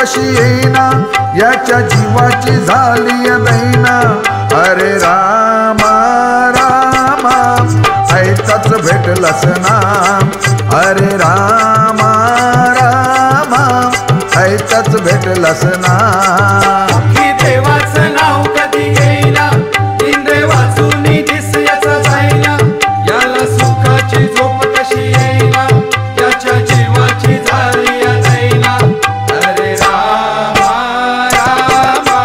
कशी येईना, याच्या जीवाची झाली दैना. अरे रामा रामा ऐकताच भेटलास ना, अरे रामा रामा ऐकताच भेटलास ना. मुखी देवाचं नाव कधी घेईना, इंद्र वाचून दिस याचा जाईना. याला सुखाची झोप कशी येईना, याच्या जीवाची झाली दैना. अरे रामा रामा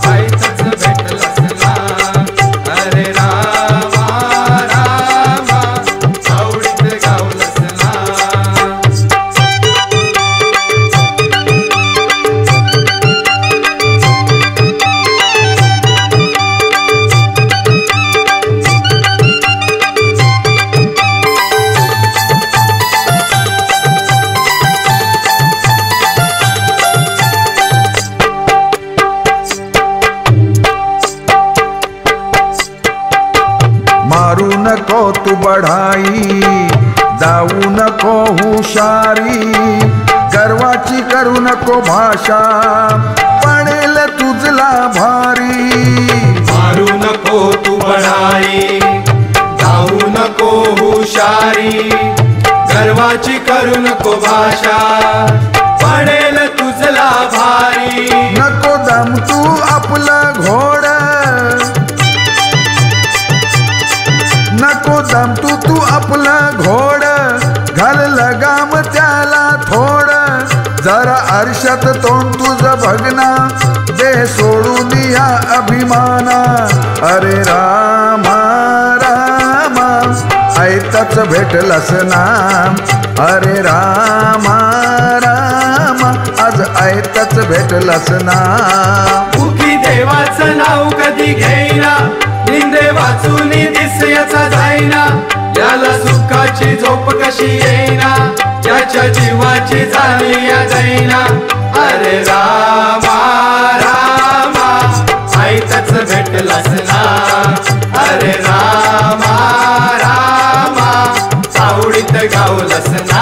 ऐकताच भेटलास ना, अरे रामा रामा आवडीत गावलास ना. मारू नको तू बढाई, जाऊ नको हुशारी, गर्वाची करू नको भाषा, पडेल तुझला भारी. मारू नको तू बढाई, जाऊ नको हुशारी, गर्वाची करू नको भाषा, पडेल तुझला भारी. नको दम तू आपलं घोड, नको दम तू आपलं घोड, घाल लगाम त्याला थोड. जरा आरशात तोंड तुझं बघना, दे सोडून या अभिमाना. अरे रामा रामा ऐकताच भेटलास ना, अरे रामा रामा आज ऐकताच भेटलास ना. मुखी देवाचं नाव कधी घेईना, निंदे वाचून दिस याचा जाईना. याला सुखाची झोप कशी येईना, याच्या जीवाची झाली दैना. अरे रामा रामा ऐकताच भेटलास ना, अरे रामा रामा आवडीत गावलास ना.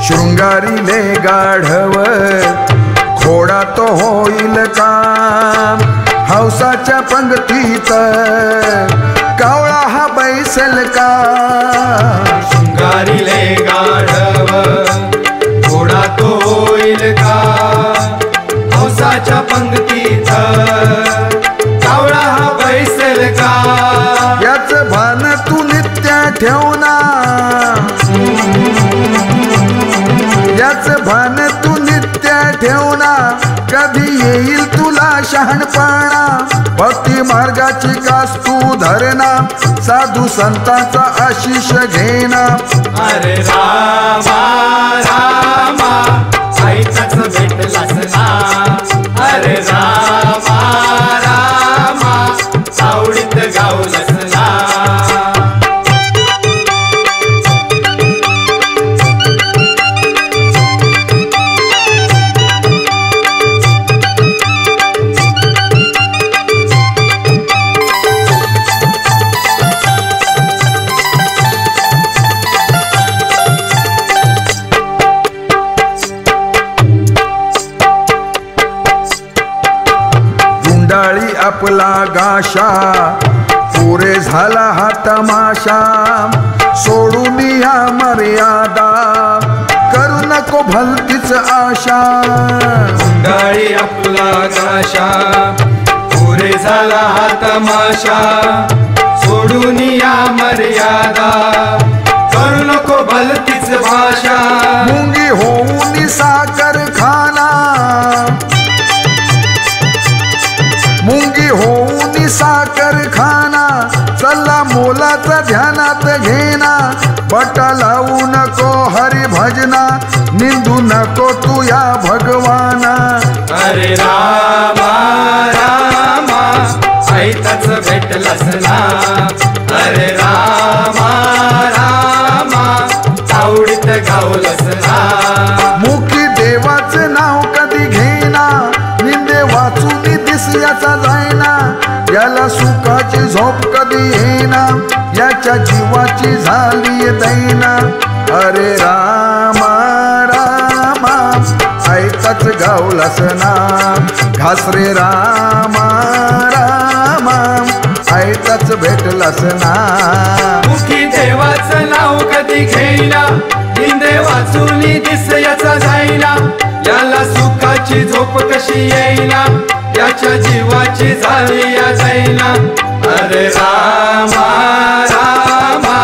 शृंगारीले गाढव खोडा तो होईल काम, हौसाच्या पंगतीत कावळा हा बैसल का. शृंगारीले गाढव घोडा तो होईल का, हौसाच्या पंगतीत कावळा हा बैसेल का. याच भान तू नित्य ठेवना, याच भान तू नित्य ठेवना. कधी येईल तुला शहाणपणा, भक्ती मार्गाची कास तू धरना, साधू संतांचा आशिष घेना. अरे रामा रामा ऐकताच भेटलास ना, अरे रामा रामा आवडीत गावलास ना. आपला गाशा, पुरे झाला हा तमाशा. सोडून या मर्यादा, करू नको भलतीच आशा. गाडी आपला गाशा, पुरे झाला हा तमाशा. सोडून या मर्यादा, करू नको भलतीच भाषा. मुंगी होऊन साखर खाना, मुंगी होऊन साखर खाना. चला मोलाचा ध्यानात घेना, बटा लावू नको हरी भजना. निंदू नको तू या भगवाना. अरे रामा रामा ऐताच भेटलास ना. अरे रामा रामा आवडीत गावलंस ना. मुखी देवाचं नाव कधी घेना, निंदे वाचून दिस याचा जायना. याला सुखाची झोप कधी येना, याच्या जीवाची झाली दैना. अरे रामा रामा ऐकाच गावलास ना. घास रे रामा रामा ऐकाच भेटलास ना. मुखी देवाचं नाव कधी घेईना, निंदे वाचून दिस याचा जाईना. याला सुखाची झोप कशी येईना, याच्या जीवाची झाली या जाईना. अरे रामा रामा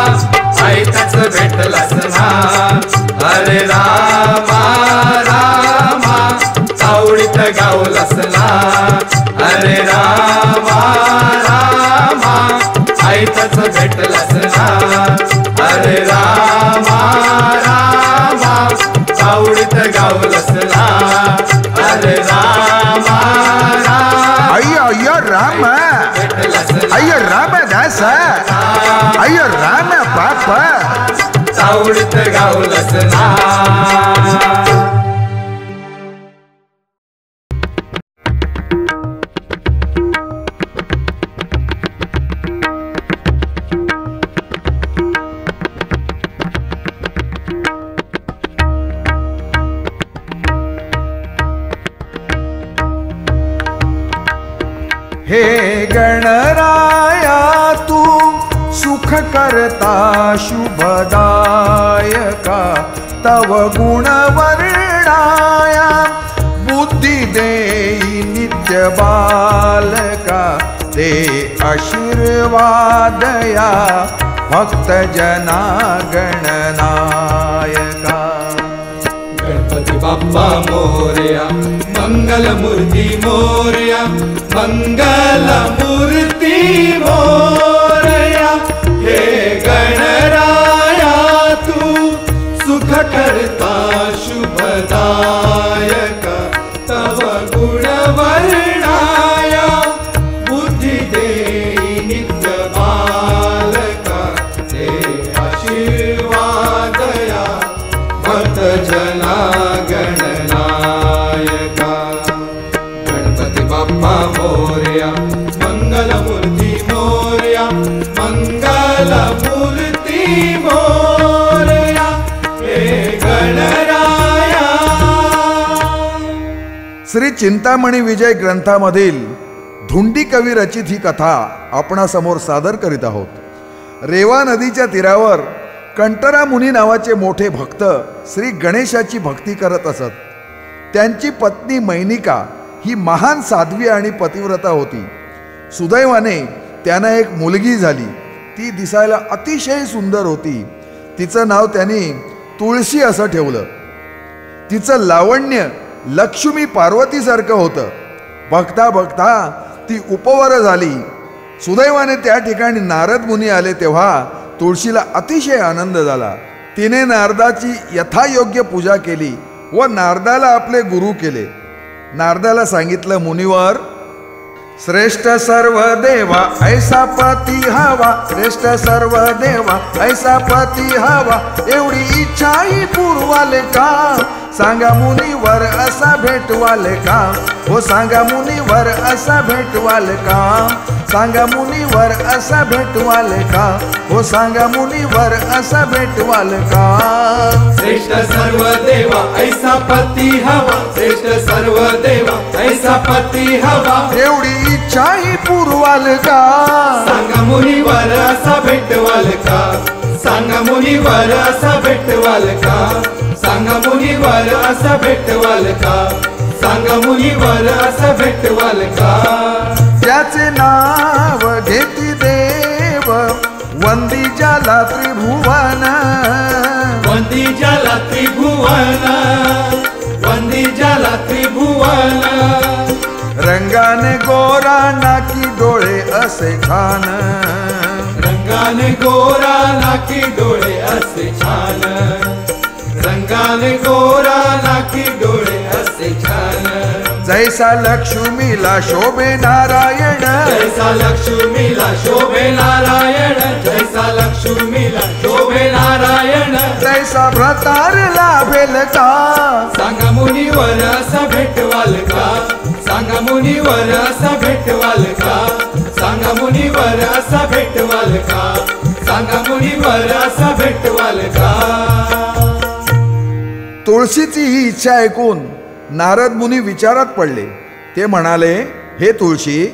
ऐकाच भेटलास ना. अरे रामा रामा आवडीत गावलास ना. अरे रामा रामा ऐकाच भेटलास ना. अरे रामा रामा आवडीत गावलास ना. अरे रामा अय्यो राम, अय्यो रामदास, अय्यो राम बाप आवडीत गावलंस ना. हे गणराया तू सुख करता शुभदायका. तव गुण वर्णाया बुद्धी देई नित्य बालका. दे आशीर्वादया भक्त जना गणनायका. गणपती बाप्पा मोरया मंगल मूर्ती मोरया. मंगल मूर्ती मोरया. हे गणराया तू सुख करता शुभदायका. तव गुण वर्णाया बुद्धी देई नित्य बालका. ते आशीर्वादया भक्त जना गणनायका. गणपती बाप्पा मोरया मंगल मूर्ती मोरया. मंगल मूर्ती मोरया. हे गणराया. श्री चिंतामणी विजय ग्रंथामधील धुंडी कवी रचित ही कथा आपणासमोर सादर करीत आहोत. रेवा नदीच्या तीरावर कंटरा मुनी नावाचे मोठे भक्त श्री गणेशाची भक्ती करत असत. त्यांची पत्नी मैनिका ही महान साध्वी आणि पतिव्रता होती. सुदैवाने त्यांना एक मुलगी झाली. ती दिसायला अतिशय सुंदर होती. तिचं नाव त्यांनी तुळशी असं ठेवलं. तिचं लावण्य लक्ष्मी पार्वतीसारखं होतं. बघता बघता ती उपवर झाली. सुदैवाने त्या ठिकाणी नारद मुनी आले तेव्हा तुळशीला अतिशय आनंद झाला. तिने नारदाची यथायोग्य पूजा केली व नारदाला आपले गुरु केले. नारदाला सांगितलं, मुनिवर, श्रेष्ठ सर्व देवा ऐसा पती हवा. श्रेष्ठ सर्व देवा ऐसा पती हवा. एवढी इच्छा ही पूर्वाले का. सांगा मुनीवर असा भेटवाले का. हो सांगा मुनीवर असा भेटवाले का. सांगा मुनीवर असा भेटवाले का. हो सांगा मुनीवर असा भेटवाले का. श्रेष्ठ सर्व देवा ऐसा पती हवा. श्रेष्ठ सर्व देवा ऐसा पती हवा. एवढी इच्छा ही पूर्वाल का. सांगा मुनीवर असा भेटवाल का. सांगा मुनीवर असा भेटवाल का. सांगा मुनीवर असा भेटवाल का. सांगा मुनीवर असा भेटवाल का. त्याचे नाव घेती देव वंदी ज्याला त्रिभुवन. वंदी ज्याला त्रिभुवन. वंदी ज्याला त्रिभुवन. रंगाने गोरा नाकी डोळे असे छान. रंगाने गोरा नाकी डोळे असे छान. रंगाने गोरा नाकी आखी डोळे असे छान. जैसा लक्ष्मीला शोभे नारायण, जैसा लक्ष्मीला शोभे नारायण, जैसा लक्ष्मीला शोभे नारायण. तैसा भ्रतार लाभेल का, सांगा मुनीवर असा भेटवाल का, सांगा मुनीवर असा भेटवाल का, सांगा मुनीवर असा भेटवाल का, सांगा मुनीवर असा भेटवाल का. तुळशीची ही इच्छा ऐकून नारद मुनी विचारात पडले. ते म्हणाले, हे तुळशी,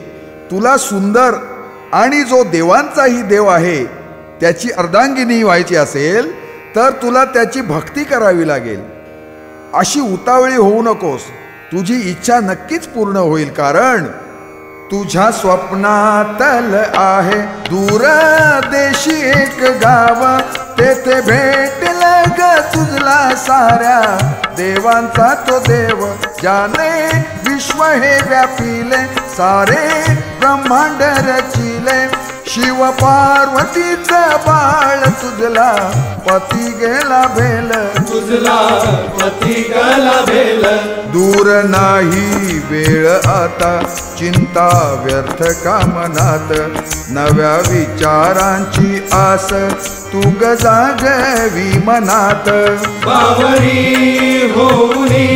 तुला सुंदर आणि जो देवांचाही देव आहे त्याची अर्धांगिनी व्हायची असेल तर तुला त्याची भक्ती करावी लागेल. अशी उतावळी होऊ नकोस, तुझी इच्छा नक्कीच पूर्ण होईल. कारण तुझ्या स्वप्नातल आहे दूर देशी एक गाव, तेथे भेटल ग तुझला साऱ्या देवांचा तो देव. ज्याने विश्व हे व्यापिले, सारे ब्रह्मांड रचिले. शिव पार्वतीच बाळ तुझला पती गेला भेल, तुझला पती गेला भेल. दूर नाही वेळ आता, चिंता व्यर्थ कामनात. नव्या विचारांची आस तू ग जागवी मनात. बावरी होऊनी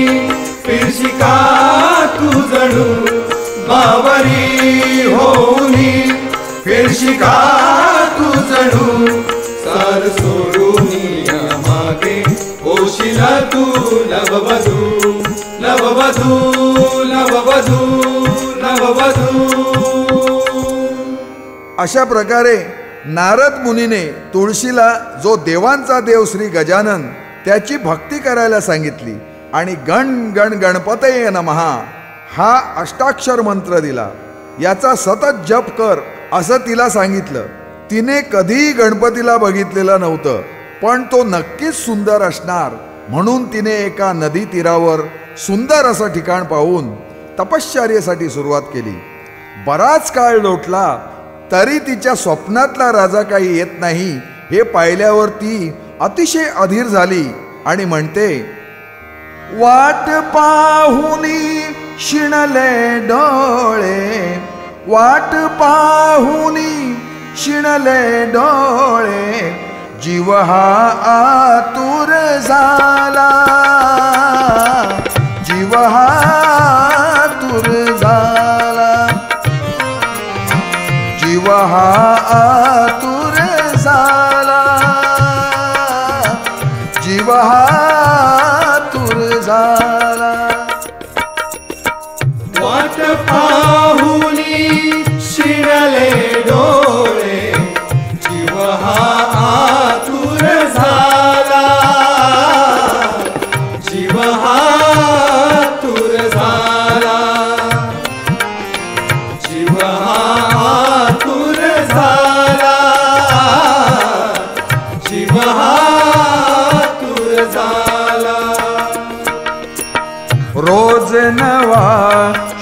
फिरशी का तू जणू, बावरी होऊनी फिरशी का तू जणू. सार सोडून मागे होशीला तू नववधू, नववधू, नववधू, नववधू. अशा प्रकारे नारद मुनीने तुळशीला जो देवांचा देव श्री गजानन त्याची भक्ती करायला सांगितली आणि गण गण गणपतये नमः हा अष्टाक्षर मंत्र दिला. याचा सतत जप कर असं तिला सांगितलं. तिने कधीही गणपतीला बघितलेलं नव्हतं, पण तो नक्कीच सुंदर असणार म्हणून तिने एका नदी तीरावर सुंदर असं ठिकाण पाहून तपश्चर्येसाठी सुरुवात केली. बराच काळ लोटला तरी तिच्या स्वप्नातला राजा काही येत नाही हे पाहिल्यावर ती अतिशय अधीर झाली आणि म्हणते, वाट पाहुनी शिणले डोळे, वाट पाहुनी शिणले डोळे. जीव हा आतुर झाला, जीव हा आतुर झाला, जीव हा आतुर झाला, जीव हा आतुर झाला. वाट पाहुनी शिणले डोळे, जीव हा आतुर झाला, जीव हा आतुर झाला, जीव हा आतुर झाला, जीव हा आतुर झाला. रोज नवा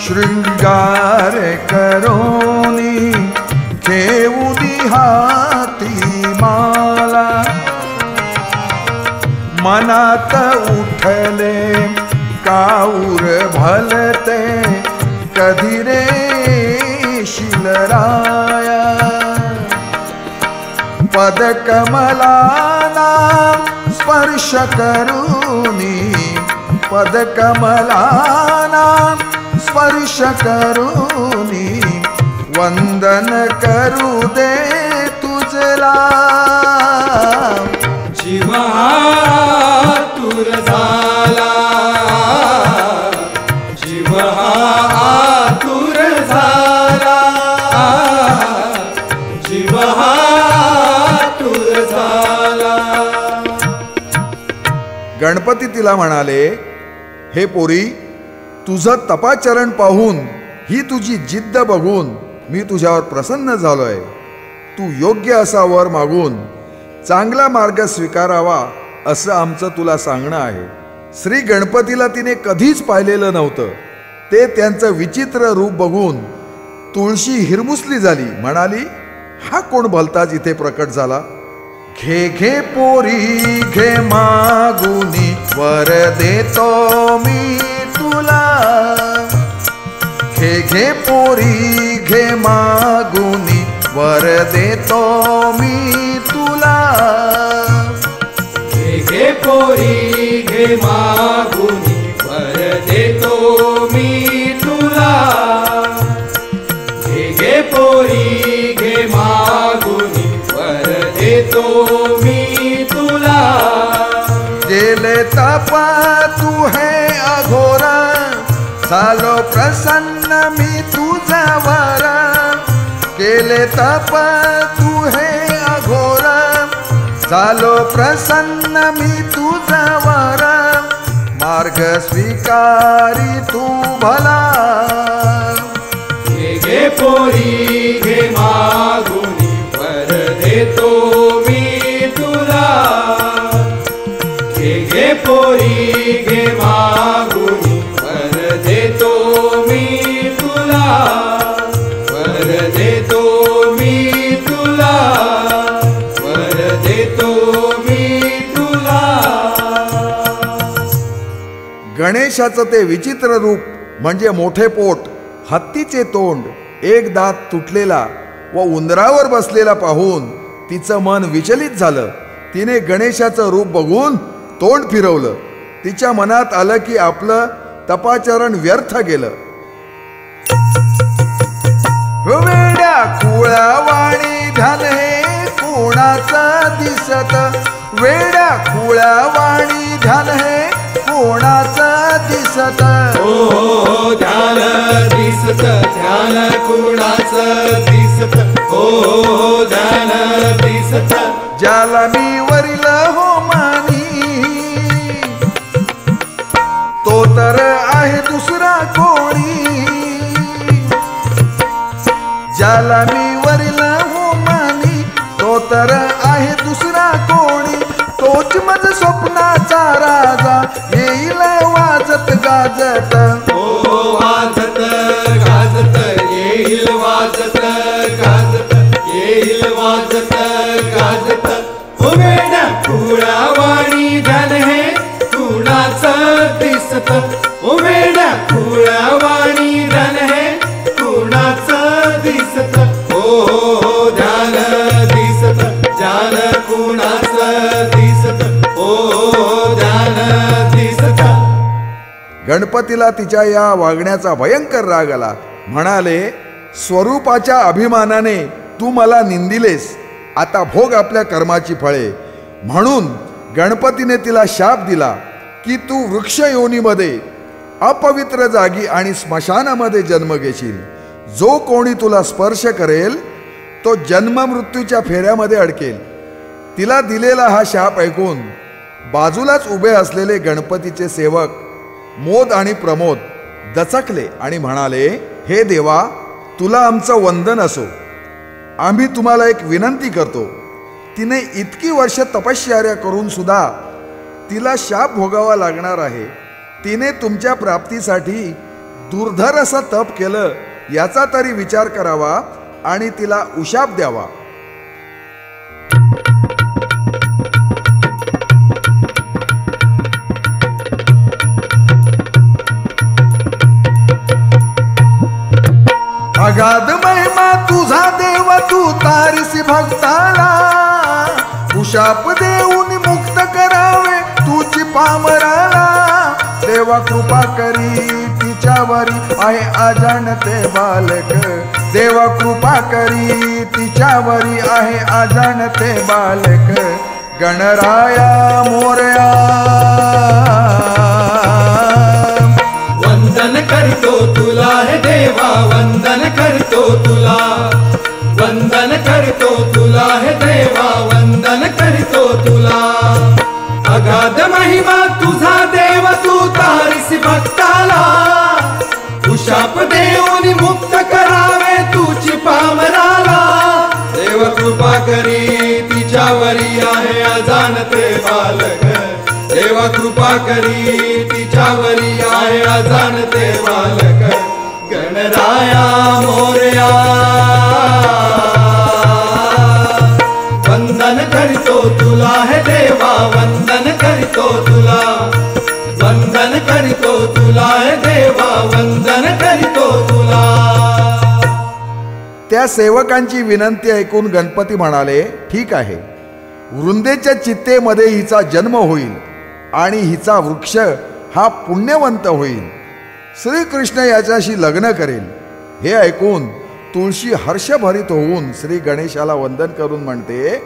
शृंगार करोनी घेऊनी हाती माला. मनात उठले काऊर भलते कधी रे शिलराया. पदकमलाना स्पर्श करूनी, पदकमलाना स्पर्श करूनी. वंदन करू दे तुझला, जीव हा आतुर झाला, जीव हा आतुर झाला, जीव हा आतुर झाला. गणपती तिला म्हणाले, हे पोरी, तुझं तपाचरण पाहून ही तुझी जिद्द बघून मी तुझ्यावर प्रसन्न झालोय. तू योग्य असा वर मागून चांगला मार्ग स्वीकारावा असं आमचं तुला सांगणं आहे. श्री गणपतीला तिने कधीच पाहिलेलं नव्हतं. ते त्यांचं विचित्र रूप बघून तुळशी हिरमुसली झाली. म्हणाली, हा कोण भलताच इथे प्रकट झाला. घे घे पोरी घे मागुनी वर देतो मी तुला. घे घे पोरी घे मागुनी वर देतो मी तुला. घे घे पोरी घे मागुनी वर देतो मी तुला. घे घे पोरी घे मागुनी वर देतो मी तुला. जेले तपा तू है अघोरा झालो प्रसन्न मी तुझ्यावर. केले तप तू हे अघोरा झालो प्रसन्न मी तुझ्यावर. मार्ग स्वीकारी तू भला. घे घे पोरी घे मागुनी वर देतो मी तुला. घे घे पोरी घे मागुनी वर देतो मी तुला. वर देतो मी तुला. वर देतो मी तुला. गणेशाचं ते विचित्र रूप म्हणजे मोठे पोट, हत्तीचे तोंड, एक दात तुटलेला व उंदरावर बसलेला पाहून तिचं मन विचलित झालं. तिने गणेशाचं रूप बघून तोंड फिरवलं. तिच्या मनात आलं की आपलं तपाचरण व्यर्थ गेलं. वेड्या खुळ्यावाणी ध्यान हे कोणाचं दिसत. वेड्या खुळ्यावाणी ध्यान हे कोणाचं दिसत. हो ध्यान दिसत ध्यान कुणाचं दिसत. हो ध्यान दिसत. ज्याला मी वरील हो मानी तो तर आहे दुसरा कोणी. ज्याला मी वरील हो मानी तो तर आहे दुसरा कोणी. तोच मज स्वप्नाचा राजा येईल वाजत गाजत. हो वाजत गाजत येईल वाजत गाजत येईल वाजत गाजत. हो वेड्या खुळ्यावाणी ध्यान हे कुणाचं दिसत. हो वेड्या खुळ्यावाणी ध्यान हे कुणाचं दिसत. हो ध्यान दिसत ध्यान कुणाचं दिसत. हो ध्यान दिसत. गणपतीला तिच्या या वागण्याचा भयंकर राग आला. म्हणाले, स्वरूपाच्या अभिमानाने तू मला निंदिलेस, आता भोग आपल्या कर्माची फळे. म्हणून गणपतीने तिला शाप दिला की तू वृक्ष योनीमध्ये अपवित्र जागी आणि स्मशानामध्ये जन्म घेशील. जो कोणी तुला स्पर्श करेल तो जन्म मृत्यूच्या फेऱ्यामध्ये अडकेल. तिला दिलेला हा शाप ऐकून बाजूलाच उभे असलेले गणपतीचे सेवक मोद आणि प्रमोद दचकले आणि म्हणाले, हे देवा, तुला आमचं वंदन असो. आम्ही तुम्हाला एक विनंती करतो. तिने इतकी वर्ष तपश्चर्या करून सुद्धा तिला शाप भोगावा लागणार आहे. तिने तुमच्या प्राप्तीसाठी दुर्धर असं तप केलं याचा तरी विचार करावा आणि तिला उशाप द्यावा. अगाध महिमा तुझा देव तू तारिसी भक्ताला. उशाप देऊन मुक्त करावे तुझी पामराला. देवा कृपा करी तिच्यावरी आहे अजाणते बालक. देवा कृपा करी तिच्यावरी आहे अजाणते बालक. गणराया मोरया वंदन करतो तुला हे देवा. वंदन करतो तुला. वंदन करतो तुला हे देवा. वंदन करतो तुला. अगाध महिमा तुझा देव तू तारिसी भक्ताला. उशाप देऊन मुक्त करावे तुझी पामराला. देव कृपा करी तिच्यावरी आहे अजाणते बालक. देव कृपा करी तिच्यावरी आहे अजाणते बालक. गणराया मोरया वंदन करतो तुला देवा वंदन करीतो तुला. त्या सेवकांची विनंती ऐकून गणपती म्हणाले, ठीक आहे, वृंदेच्या चित्तेमध्ये हिचा जन्म होईल आणि हिचा वृक्ष हा पुण्यवंत होईल. श्रीकृष्ण याच्याशी लग्न करेल. हे ऐकून तुळशी हर्षभरित होऊन श्री गणेशाला वंदन करून म्हणते,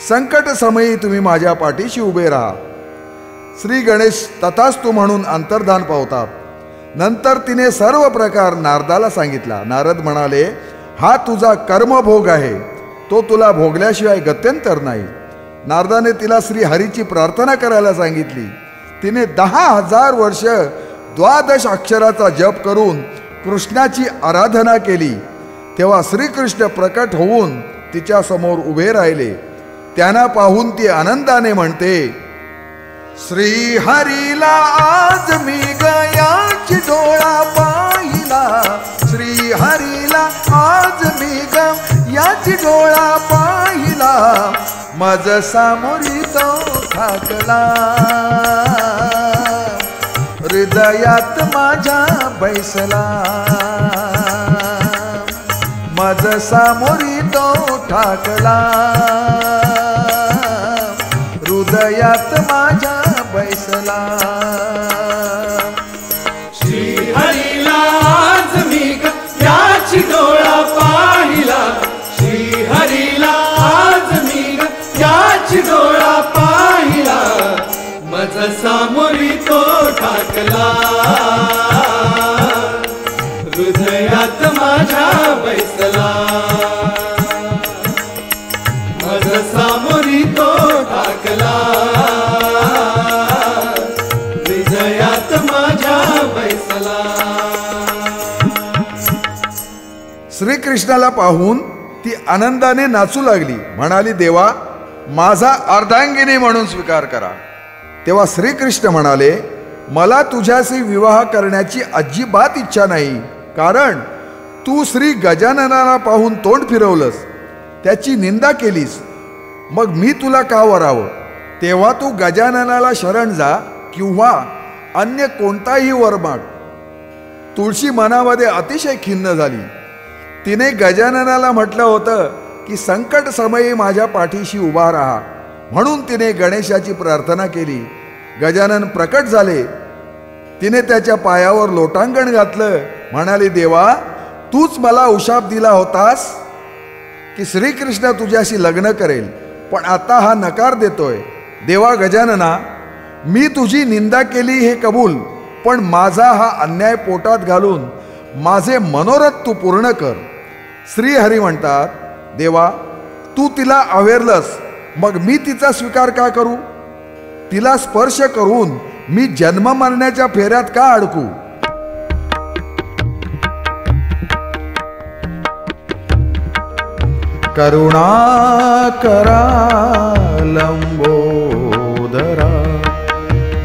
संकट समयी तुम्ही माझ्या पाठीशी उभे राहा. श्री गणेश तथास्तु म्हणून अंतर्धान पावतात. नंतर तिने सर्व प्रकार नारदाला सांगितला. नारद म्हणाले, हा तुझा कर्मभोग आहे, तो तुला भोगल्याशिवाय गत्यंतर नाही. नारदाने तिला श्री हरीची प्रार्थना करायला सांगितली. तिने 10,000 वर्ष 12 अक्षराचा जप करून कृष्णाची आराधना केली. तेव्हा श्रीकृष्ण प्रकट होऊन तिच्या समोर उभे राहिले. त्यांना पाहून ती आनंदाने म्हणते, श्री हरीला आज मी गयाची डोळा पाहिला. श्री हरीला आज मी गयाची डोळा पाहिला. मज सामोरी तो ठाकला. हृदयात माझ्या बैसला. मज सामोरी तो ठाकला. हृदयात माझ्या बैसला. श्री हरीला आज मी याची डोळा पाहिला. श्री हरीला आज मी याची डोळा पाहिला. मज सामोरी तो ठाकला. हृदयात माझ्या बैसला. मज सामोरी तो ठाकला. हृदयात माझ्या बैसला. श्रीकृष्णाला पाहून ती आनंदाने नाचू लागली. म्हणाली, देवा, माझा अर्धांगिनी म्हणून स्वीकार करा. तेव्हा श्रीकृष्ण म्हणाले, मला तुझ्याशी विवाह करण्याची अजिबात इच्छा नाही. कारण तू श्री गजाननाला पाहून तोंड फिरवलंस, त्याची निंदा केलीस. मग मी तुला का वरावं? तेव्हा तू गजाननाला शरण जा किंवा अन्य कोणताही वर माग. तुळशी मनामध्ये अतिशय खिन्न झाली. तिने गजाननाला म्हटलं होतं की संकट समयी माझ्या पाठीशी उभा राहा, म्हणून तिने गणेशाची प्रार्थना केली. गजानन प्रकट झाले. तिने त्याच्या पायावर लोटांगण घातलं. म्हणाली, देवा, तूच मला उशाप दिला होतास की श्रीकृष्ण तुझ्याशी लग्न करेल, पण आता हा नकार देतोय. देवा गजानना, मी तुझी निंदा केली हे कबूल, पण माझा हा अन्याय पोटात घालून माझे मनोरथ तू पूर्ण कर. श्रीहरी म्हणतात, देवा, तू तिला आवेरलंस, मग मी तिचा स्वीकार का करू? तिला स्पर्श करून मी जन्म मरण्याच्या फेऱ्यात का अडकू? करुणा करा लंबोदरा.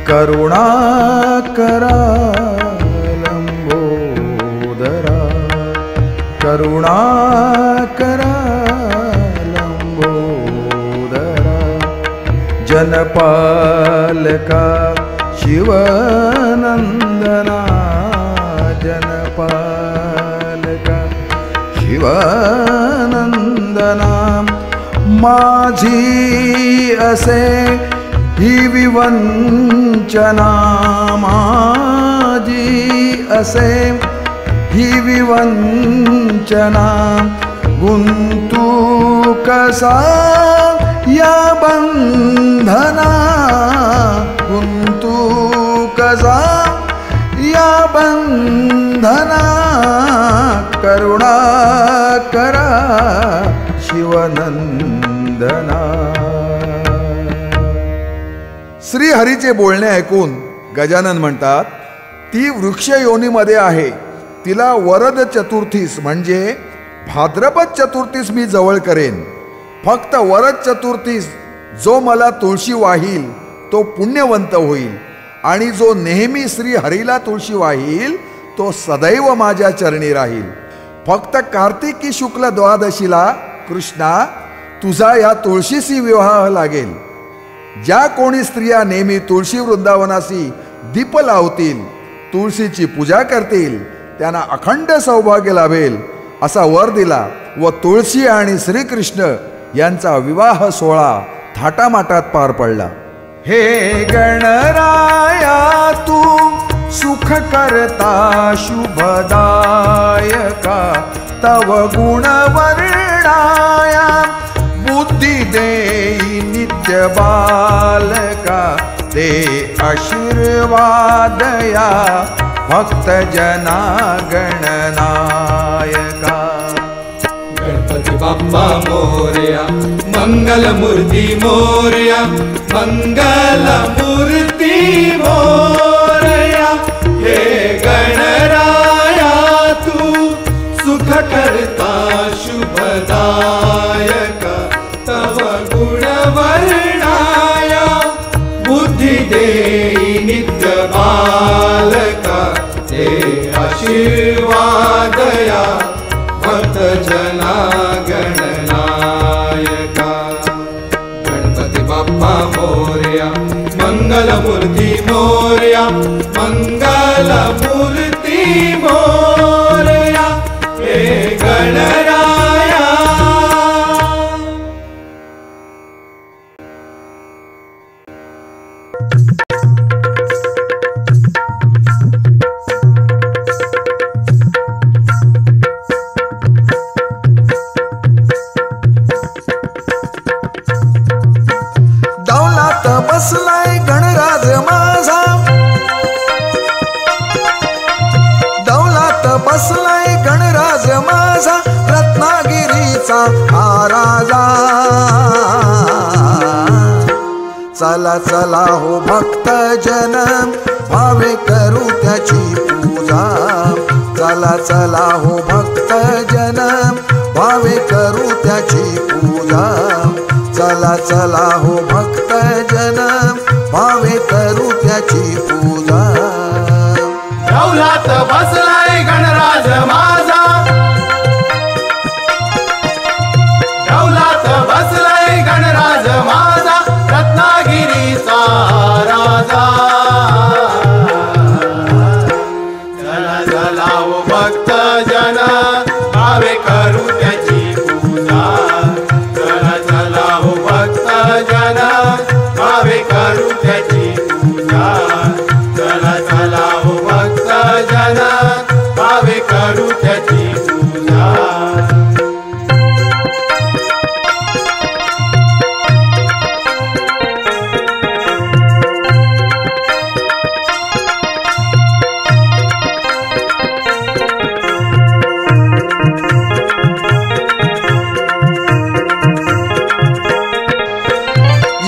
करुणा करा लंबोदरा. करुणा करा लंबोदरा. जनपालका शिवनंदना. जनपालका शिवनंदना. माझी असे ही विवंचना. माझी असे ही विवंचना. गुंतू कसा या बंधना. गुंतू कसा या बंधना. करुणा करा शिवनंदना. श्रीहरीचे बोलणे ऐकून गजानन म्हणतात, ती वृक्ष योनीमध्ये आहे. तिला वरद चतुर्थीस म्हणजे भाद्रपद चतुर्थीस मी जवळ करेन. फक्त वरद चतुर्थीस जो मला तुळशी वाहील तो पुण्यवंत होईल, आणि जो नेहमी श्री हरीला तुळशी वाहील तो सदैव माझ्या चरणी राहील. फक्त कार्तिकी शुक्ल द्वादशीला कृष्णा तुझा या तुळशीशी विवाह लागेल. ज्या कोणी स्त्रिया नेहमी तुळशी वृंदावनाशी दीप लावतील तुळशीची पूजा करतील त्यांना अखंड सौभाग्य लाभेल असा वर दिला व तुळशी आणि श्रीकृष्ण यांचा विवाह सोहळा थाटामाटात पार पडला. हे गणराया तू सुख करता शुभदायका तव गुण वर्णाया बुद्धी देई नित्य बालका दे आशीर्वादया भक्त जना गणनायका. गणपती बाप्पा मोरया मंगल मूर्ती मोरया मंगल मूर्ती मोरया. हे गणराया तू सुख करता शुभदायका तव गुण वर्णाया बुद्धी देई नित्य बालका ते आशीर्वादया भक्त जना गणनायका. गणपती बाप्पा मोरया मंगल मूर्ती मोरया मंगल मूर्ती मोरया. हे गणराया. बसलाय गणराज माझा दौलात बसलाय गणराज माझा रत्नागिरीचा हा राजा. चला चला हो भक्त जन भावे करू त्याची पूजा. चला चला हो भक्त जन भावे करू त्याची पूजा. चला चला हो भक्त जन भावे करू त्याची पूजा. दौलात बसलाय गणराज माझा दौलात बसलाय गणराज माझा रत्नागिरीचा राजा. चला चला हो भक्त जन भावे करू त्याची पूजा. चला चला हो भक्त जन भावे करू त्याची पूजा. चला चला हो भक्त जन भावे करू त्याची पूजा.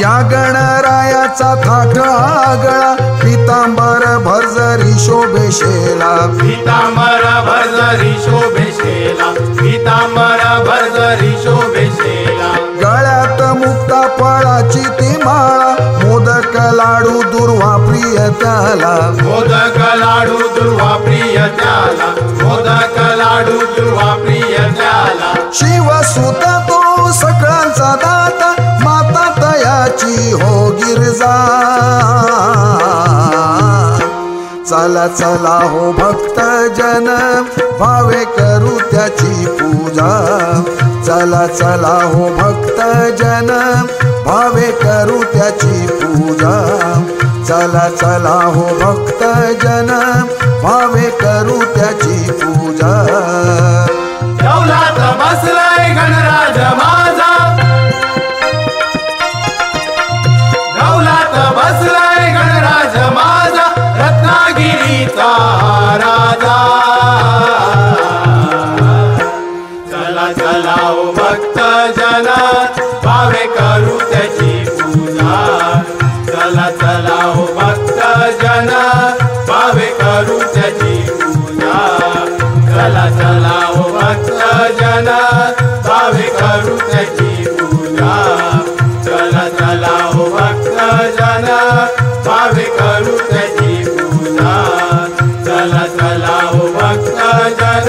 या गणरायाचा थाट आगळा पितांबर भरजरी शोभेशेला. पितांबर भरजरी शोभेशेला पितांबर भरजरी शोभेशेला. गळ्यात मुक्ता फळाची ती माळा मोदक लाडू दुर्वा प्रिय त्याला. मोदक लाडू दुर्वा प्रिय त्याला मोदक लाडू दुर्वा प्रिय त्याला. शिवसुत तो सगळ्यांचा दाता माता तयाची हो गिरजा. चला चला हो भक्त जन भावे करू त्याची पूजा. चला चला हो भक्त जन भावे करू त्याची पूजा. चला चला हो भक्त जन भावे करू त्याची पूजा. दौलात बसलाय गणराज माझा दौलात बसलाय गणराज माझा रत्नागिरीचा राजा. चला चला हो भक्त जन भावे करू त्याची पूजा. चला चला हो भक्त जन भावे करू त्याची पूजा. चला चला हो भक्त जन भावे करू त्याची पूजा. चला चला हो भक्त जन भावे करू त्याची पूजा. चला चला हो भक्त जन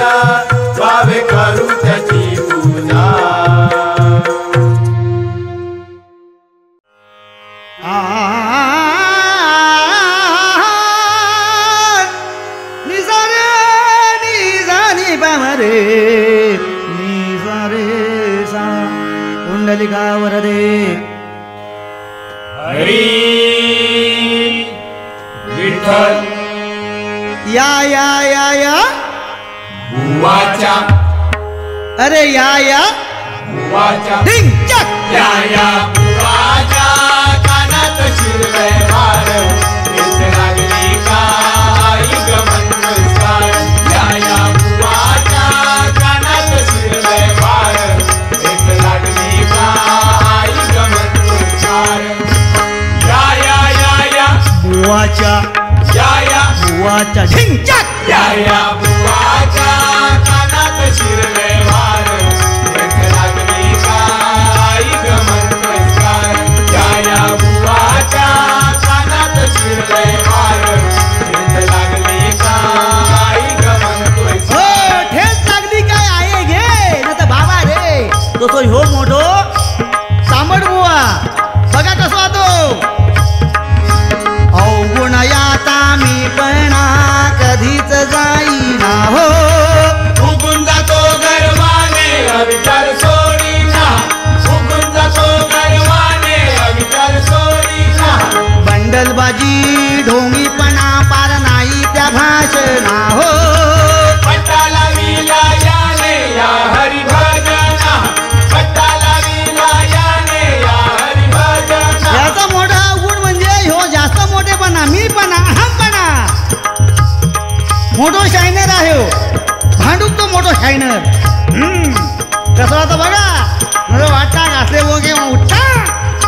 भावे करू त्याची पूजा. मांगलिका वरदे. हरी विठ्ठल. या या या या बुवाच्या. अरे या या बुवाच्या. ढिंग चक. या या बुवाच्या कानात शिरले वार. इथ लागली काय गमन संस्कार. या या बुवाच्या कानात शिरले वार. इथ लागली काय गमन संस्कार. या या या या बुवाच्या. या या बुवाच्या ढिंग चक. या या बुवाच्या कानात शिरले वार. इथ लागली काय गमन संस्कार. या या बुवाच्या कानात शिरले वार. इथ लागली काय गमन हो संस्कार. ठेच लागली काय आहे घे ना तर बाबा रे तो तो ह्यो मोठो तांबड बुवा बघा कसो आतो. अवगुण याता मी पणा कधीच जाईना हो. फुगून जातो गर्वाने अविचार सोडीना. फुगून जातो गर्वाने अविचार सोडीना. बंडलबाजी ढोंगीपणा पार नाही त्या भाषणा हो. पट्टाला विला याने या हरिभजना. पट्टाला विला याने या हरिभजना. याचा मोठा गुण म्हणजे ह्यो जास्त मोठेपणा मीपणा अहमपणा. मोठो शायनर आहे हो. भांडूक तो मोठो शायनर. कसं होतं बघा मला वाटता घासले वो केव्हा उठता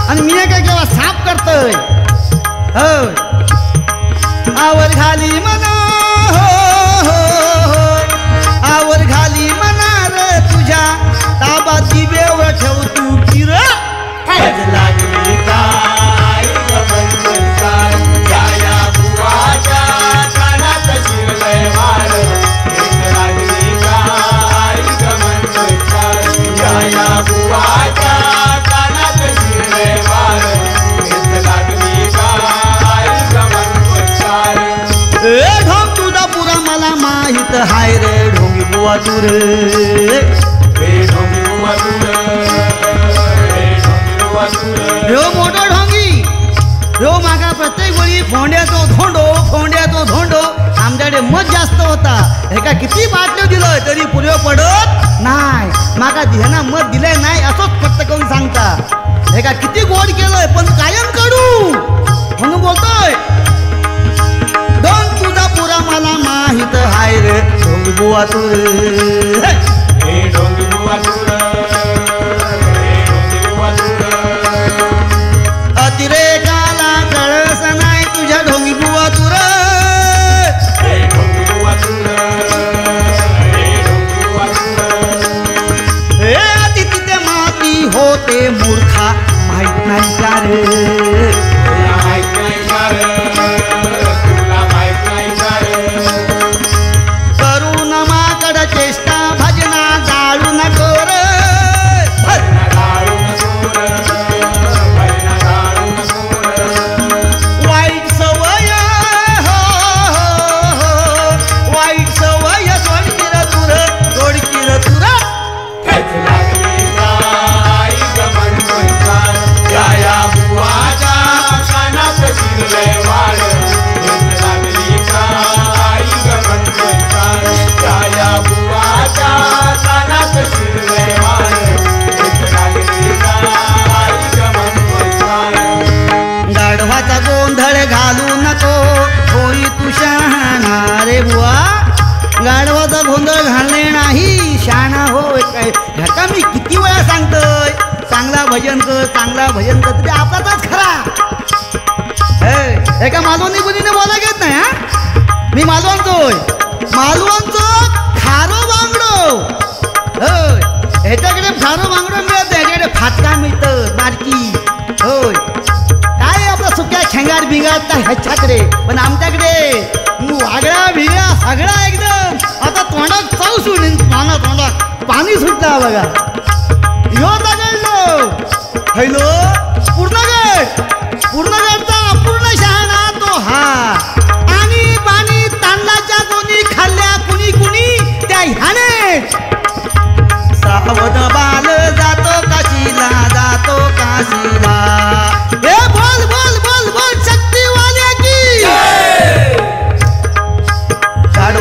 आणि मी काय केव्हा साफ करतोय. हो आवर घाली मना हो हो हो. आवर घाली मना रे तुझ्या ताबात दिवेवर ठेव तू किर. आज लागली काय गमन संस्कार. या या बुवाच्या कानात शिरले वार. इथ लागली काय गमन संस्कार. या या बुवाच्या कानात शिरले वार. इथ लागली काय गमन संस्कार. ए ढोंग तुझा पुरा मला माहित हाय रे ढोंगी बुवा तू रे. रे ढोंगी बुवा तुर. रे ढोंगी बुवा तुर. ह्यो मोठो ढोंगी ह्यो मागा प्रत्येक वेळी फोंड्याचो धोंडो आमच्याकडे मत जास्त होता. एका किती बाटल्या दिलं तरी पुरे पडत नाही. मागा ध्याना मत दिलंय नाही असंच फक्त करून सांगता. एका किती गोड केलंय पण कायम कडू म्हणून बोलतोय. ढोंग तुझा पुरा मला माहित हाय रे ढोंगी बुवा तू रे. रे ढोंगी बुवा तुर. रे ढोंगी बुवा तुर. अतिरेकाला कळस नाही तुझ्या ढोंगी बुवा तू रे. रे ढोंगी बुवा तुर. रे ढोंगी बुवा तुर. हे अति तिथे माती होते मूर्खा माहित नाही का रे. तुला माहित नाही का रे. तुला माहित नाही का रे. करून माकड चेष्टा भजना जाळू नको रे. भजना डाळू नको रे. भजना डाळू नको रे. वाईट सवय हो हो हो. वाईट सवय सोडकीर तुर. ठेच लागली काय गमन संस्कार. या या बुवाच्या कानात शिरले वार. ठेच लागली काय गमन संस्कार. या या बुवाच्या कानात शिरले वार. ठेच लागली काय गमन संस्कार. गाढवाचा गोंधळ घालू नको होई तू शहाणा रे बुवा. गाढवाचा गोंधळ घालणे नाही शाणा होय काय. ह्याचा मी किती वेळा सांगतोय चांगला भजन कर तरी आपलाच खरा. एका मालवणी मुलीने बोला घेत नाही हा. मी मालवणचोय. मालवणचं खारो बांगडो. होय ह्याच्याकडे खारो बांगडो मिळत नाही. ह्याच्याकडे फाटका मिळतं बारकी. होय काय आपला सुक्या शेंगार बिंगार ह्याच्याकडे पण आमच्याकडे वागळा भिगळा सगळा एकदम. आता तोंडात चाव सुटली. तोंडात पाणी सुटला बघा. यो दगडलो हॅलो पूर्णगडचा अपूर्ण शहाणा तो हा. आणि पाणी तांदळाच्या दोन्ही खाल्ल्या कुणी त्या ह्याने सावध बाल जातो काशीला.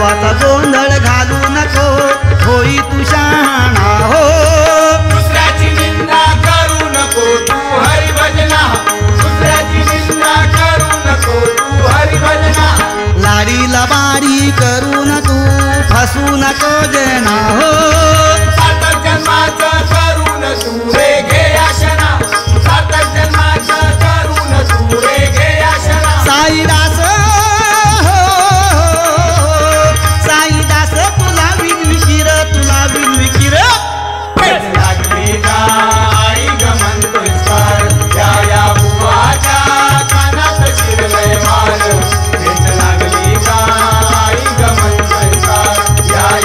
गाढवाचा गोंधळ घालू नको, होई तू शहाणा हो. दुसऱ्याची निंदा करू नको तू हरिभजना, दुसऱ्याची निंदा करू नको तू हरिभजना. लाडीला बाडी करू नको, फसू नको जना हो. सातक जन्माचं करून तू रे घे आशना, सातक जन्माचं करून तू रे घे आशना. साईदास हो, साईदास तुला विनविकीर, तुला विनविकीर. पेट लागली गाई गमन विस्तार, या बुवाच्या कानात शिरलंय मार. पेट लागली गाई गमन विस्तार,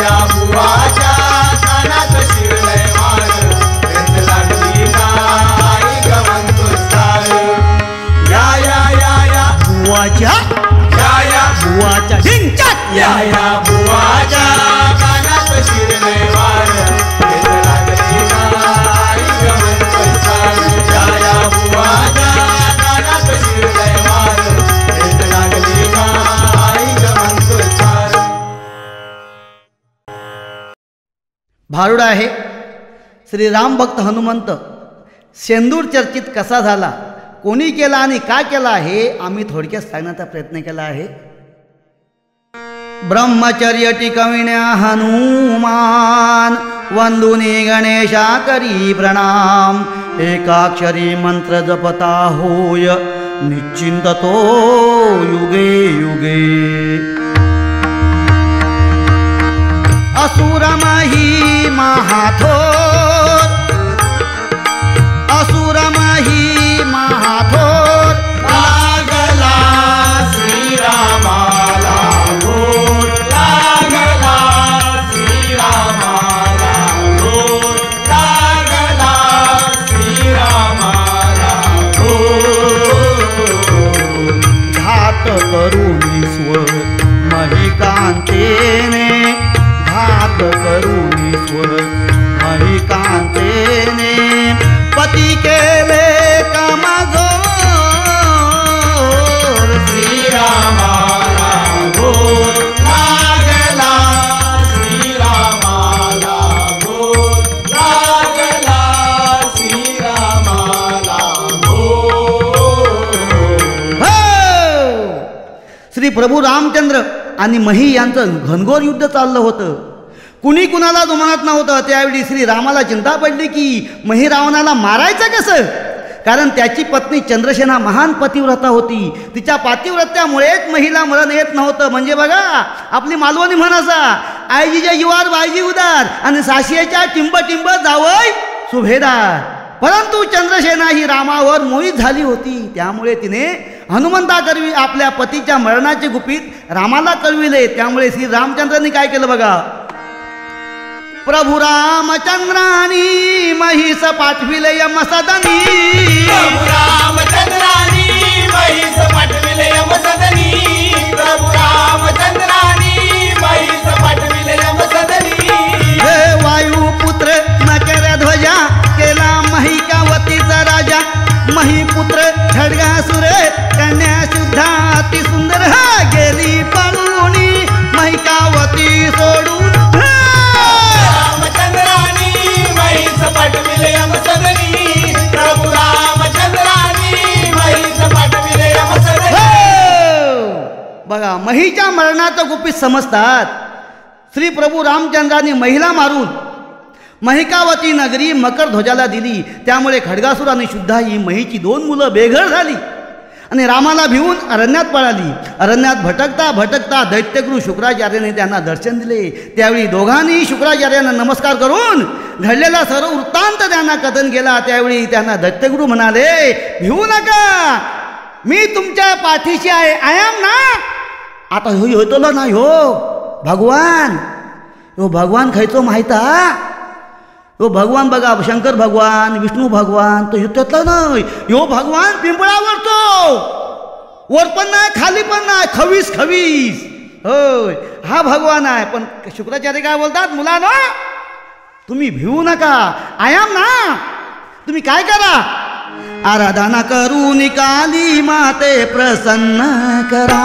या बुवाच्या कानात शिरलंय मार. पेट लागली गाई गमन विस्तार. या बुवाच्या बुवाच्या ढिंच्यात या बुवाच्या कानात शिरलंय मार. पेट लागली गाई गमन विस्तार, या बुवाच्या कानात शिरलंय मार. पेट लागली गाई गमन विस्तार. भारुड आहे श्री राम भक्त हनुमंत शेंदूर चर्चित कसा झाला, कोणी केला आणि का केला हे आम्ही थोडक्यात सांगण्याचा प्रयत्न केला आहे. ब्रह्मचर्य टिकविण्या हनुमान, वंदुनी गणेशा करी प्रणाम. एकाक्षरी मंत्र जपता होय, निश्चिंत तो युगे युगे. असुरमही महाथोर, असुरमही महाथोर. लागला श्रीरामाला घोर, लागला श्रीरामाला घोर, लागला श्रीरामाला घोर. घात करुणी स्वर महिकांतेने, घात करुणी स्वर महिकांतेने. पती केले कामाजोर, श्रीरामाला घोर, लागला श्रीरामाला घोर, लागला श्रीरामाला घोर. हो! श्री प्रभू रामचंद्र आणि मही यांचं घनघोर युद्ध चाललं होतं. कुणी कुणाला जुमानत नव्हतं. त्यावेळी श्री रामाला चिंता पडली की मही रावणाला मारायचं कसं, कारण त्याची पत्नी चंद्रसेना महान पतिव्रता होती. तिच्या पातिव्रत्यामुळेच महिला मरण येत नव्हतं. म्हणजे बघा आपली मालवणी म्हण असा, आईजीच्या युवार बायजी उदार आणि साशियाच्या टिंब टिंब जावई सुभेदार. परंतु चंद्रसेना ही रामावर मोहित झाली होती. त्यामुळे तिने हनुमंताकरवी आपल्या पतीच्या मरणाचे गुपित रामाला कळविले. त्यामुळे श्री रामचंद्रांनी काय केलं बघा, प्रभू रामचंद्रानी महिष पाठविले यमसदनी. प्रभू रामचंद्रानी महिष पाठविले यमसदनी, प्रभू रामचंद्रानी महिष पाठविले यमसदनी. हे वायुपुत्र नकर ध्वजा, केला महिकावतीचा राजा. महिपुत्र खड्गासुर, कन्या शुद्धा अति सुंदर. हा गेली पळूनी महिकावती सोडून. रामचंद्रानी महिष पाठविले यमसदनी, प्रभू रामचंद्रानी महिष पाठविले यमसदनी. बघा महीच्या मरणाचं गुपित समजतात. श्री प्रभू रामचंद्रांनी महिला मारून महिकावती नगरी मकर ध्वजाला दिली. त्यामुळे खड्गासुर आणि शुद्धा ही महीची 2 मुलं बेघर झाली आणि रामाला भिवून अरण्यात पळाली. अरण्यात भटकता भटकता दैत्यगुरु शुक्राचार्याने त्यांना दर्शन दिले. त्यावेळी दोघांनी शुक्राचार्यांना नमस्कार करून घडलेला सर्व वृत्तांत त्यांना कथन केला. त्यावेळी त्यांना दैत्यगुरु म्हणाले, भिवू नका, मी तुमच्या पाठीशी आहे. आयाम ना. आता हो होतो नाही हो भगवान. हो भगवान खायचो माहिता. हो भगवान बघा, शंकर भगवान, विष्णू भगवान तो युद्धातला नाही. यो भगवान पिंपळावरतो, वर पण नाही खाली पण नाही, खवीस खवीस. होय हा भगवान आहे. पण शुक्राचार्य काय बोलतात, मुलांनो तुम्ही भिवू नका, आयाम ना. तुम्ही काय करा, आराधना करून काली माते प्रसन्न करा,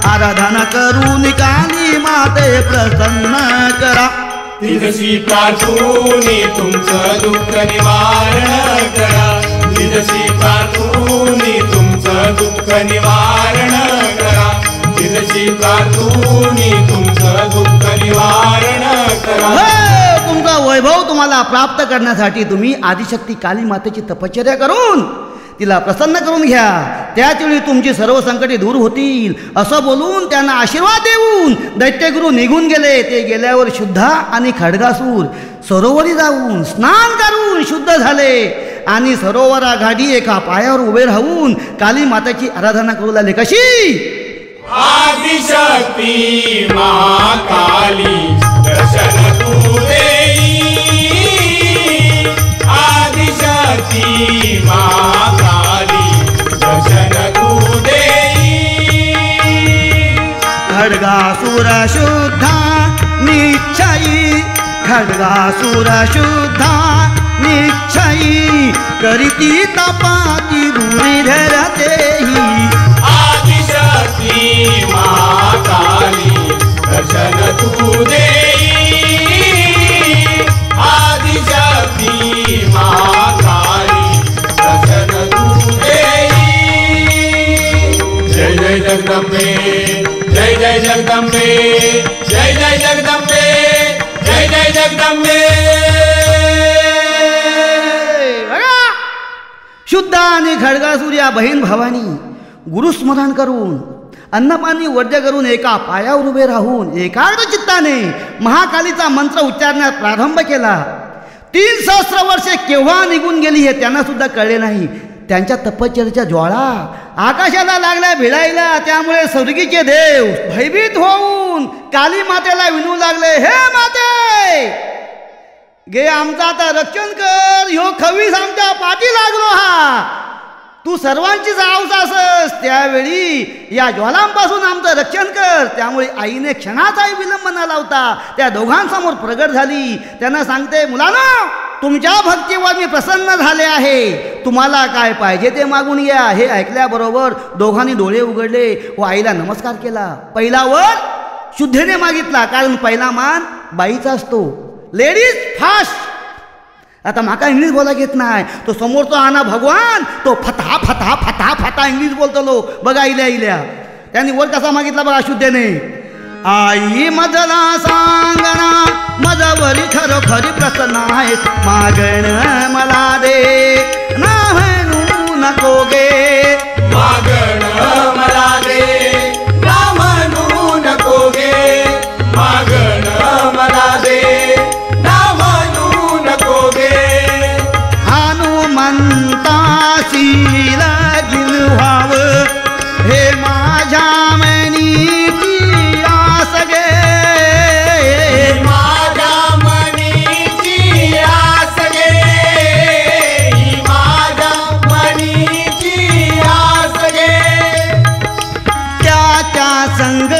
आराधना करून काली माते प्रसन्न करा. तिजशी प्रार्थूनी तुमचं दुःख निवारण करा, तिजशी प्रार्थूनी तुमचं दुःख निवारण करा, तिजशी प्रार्थूनी तुमचं दुःख निवारण करा. तुमचा वैभव तुम्हाला प्राप्त करण्यासाठी तुम्ही आदिशक्ती काली मातेची तपश्चर्या करून तिला प्रसन्न करून घ्या. त्याचवेळी तुमची सर्व संकटे दूर होतील असं बोलून त्यांना आशीर्वाद देऊन दैत्यगुरु निघून गेले. ते गेल्यावर शुद्धा आणि खड्गासूर सरोवरी जाऊन स्नान करून शुद्ध झाले आणि सरोवरागाठी एका पायावर उभे राहून काली मातेची आराधना करू लागले. कशी? आदिशक्ती महाकाली दर्शन तू देई, आदिशक्ती महाकाली दर्शन तू देई. खड्गासूर शुद्धा निश्चयी, खड्गासूर शुद्धा निश्चयी करीती तपाती दूरी धरतेही. आदिशक्ती महाकाली दर्शन तू देई, आदिशक्ती महाकाली दर्शन तू देई. जय जय जगदंबे, जय जय जगदंबे, जय जय जगदंबे, जय जय जगदंबे. शुद्ध आणि खड्गासूर या बहीण भावानी गुरुस्मरण करून अन्नपाणी वर्ज्य करून एका पायावर उभे राहून एकाग्र चित्ताने महाकालीचा मंत्र उच्चारण्यास प्रारंभ केला. 3 सहस्र वर्षे केव्हा निघून गेली हे त्यांना सुद्धा कळले नाही. त्यांच्या तपश्चर्येच्या ज्वाळा आकाशाला लागल्या भिडायला. त्यामुळे स्वर्गीचे देव भयभीत होऊन काली मातेला विनू लागले, हे माते गे आमचा आता रक्षण कर, ह्यो खवीस आमच्या पाठी लागलो हा, तू सर्वांचीच आऊस असस, त्यावेळी या ज्वालांपासून आमचं रक्षण कर. त्यामुळे आईने क्षणाचाही विलंब न लावता त्या दोघांसमोर प्रगट झाली. त्यांना सांगते, मुलांनो तुमच्या भक्तीवर मी प्रसन्न झाले आहे, तुम्हाला काय पाहिजे ते मागून घ्या. हे ऐकल्याबरोबर दोघांनी डोळे उघडले व आईला नमस्कार केला. पहिला वर शुद्धेने मागितला, कारण पहिला मान बाईचा असतो. Ladies fast. आता माका इंग्लिश बोला घेत नाही, तो समोरचा आना भगवान तो फता फता फता फता इंग्लिश बोलतो लो. बघा इल्या इल्या त्यांनी वर कसा मागितला बघा शुद्धेने, आई मजला सांगणा मजवरी खरोखरी प्रसन्न आहे, मागण मला दे ना म्हणू नको गे, मागण मला दे ना म्हणू नको गे, मागण मला दे ना म्हणू नको गे. हनुमंताशी लगीन व्हावं हे माझ्या मनीची आस गे, माझ्या मनीची आस गे, माझ्या मनीची आस गे. त्याच्या संग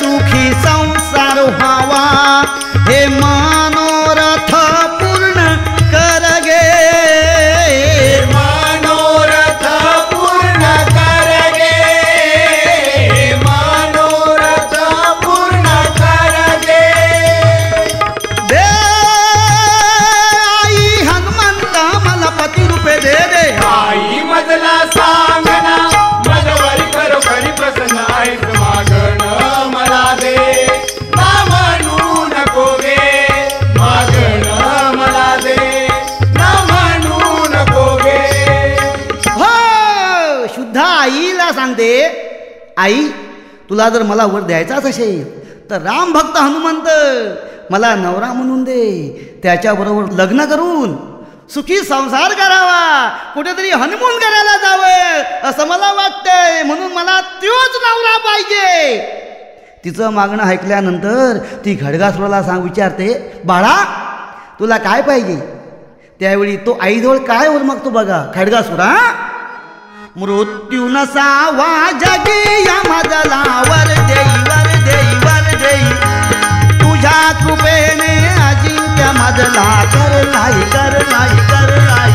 सुखी संसार व्हावा हे मनोरथ पूर्ण कर गे, मनोरथ पूर्ण कर गे, मनोरथ पूर्ण कर गे. दे आई हनुमंता मला पती रूपे दे दे. आई मजला सांगना मजवरी खरोखरी प्रसन्न आहेस, मागण मला दे ना म्हणू नको गे, मागण मला दे ना म्हणू नको गे. हो शुद्ध आईला सांगते, आई तुला जर मला वर द्यायचाच असेल तर राम भक्त हनुमंत मला नवरा म्हणून दे, त्याच्याबरोबर लग्न करून सुखी संसार करावा, कुठेतरी हनीमून करायला जावं असं मला वाटतंय, म्हणून मला तोच नवरा पाहिजे. तिचं मागणं ऐकल्यानंतर ती खड्गासुराला विचारते, बाळा तुला काय पाहिजे. त्यावेळी तो आईजवळ काय वर मागतो बघा. खड्गासुरा, मृत्यू नसावा जगी या मजला वर देई वर देई वर देई, तुझ्या कृपेने अजिंक्य मजला कर लाई कर लाई कर लाई.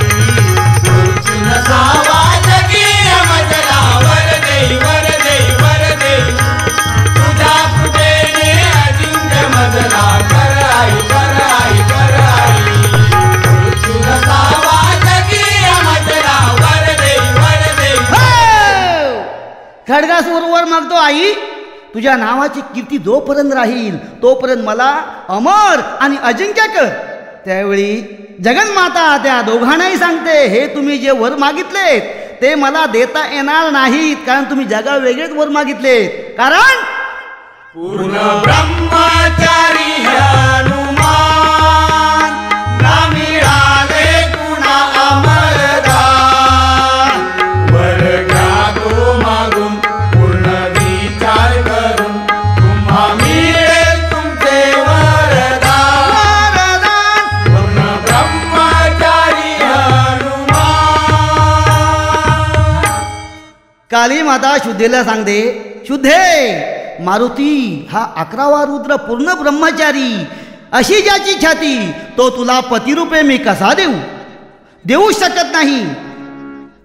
खडगासवर मागतो, आई तुझ्या नावाची कीर्ती जोपर्यंत राहील तोपर्यंत मला अमर आणि अजिंक्य कर. त्यावेळी जगन्माता त्या दोघांनाही सांगते, हे तुम्ही जे वर मागितलेत ते मला देता येणार नाहीत, कारण तुम्ही जगा वेगळेच वर मागितलेत. कारण पूर्ण ब्रह्मचारी हनुमान ना मिळाले कुणा अमरदान. वर घ्या तो मागून पूर्ण विचार करून तुम्हा मिळेल तुमचे वरदान. पूर्ण ब्रह्मचारी हनुमान. काली माता शुद्धेला सांगते, शुद्धे मारुती हा 11वा रुद्र पूर्ण ब्रह्मचारी, अशी ज्याची ख्याती तो तुला पतिरूपे मी कसा देऊ शकत नाही.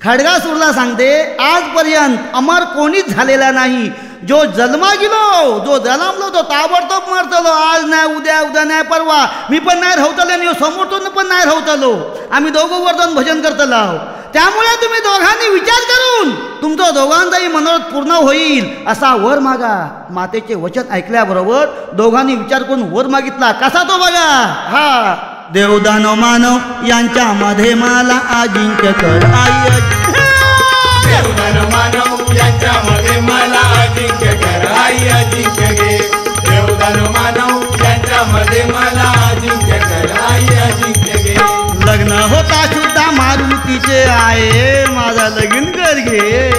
खडगासूरला सांगते, आजपर्यंत अमर कोणीच झालेला नाही. जो जन्मा गेलो, जो जन्मलो तो ताबडतोब मरतलो. आज नाही उद्या, उद्या नाही परवा, मी पण नाही राहतलो आणि समोरतून पण नाही राहतलो. आम्ही दोघं वर्धन भजन करतलो. त्यामुळे तुम्ही दोघांनी विचार करून तुमचं दोघांचाही मनोरथ पूर्ण होईल असा वर मागा. मातेचे वचन ऐकल्याबरोबर दोघांनी विचार करून वर मागितला. कसा तो बघा. हा देवदानव मानव यांच्यामध्ये मला अजिंक्य कर आई. देवदानव मानव यांच्यामध्ये मला अजिंक्य कर आई. अजिंक्य घे देवदानव मानव यांच्यामध्ये मला अजिंक्य कर आई. अजिंक्य घे. लग्न होता सुद्धा मारुतीचे आहे, माझा लगीन कर घे.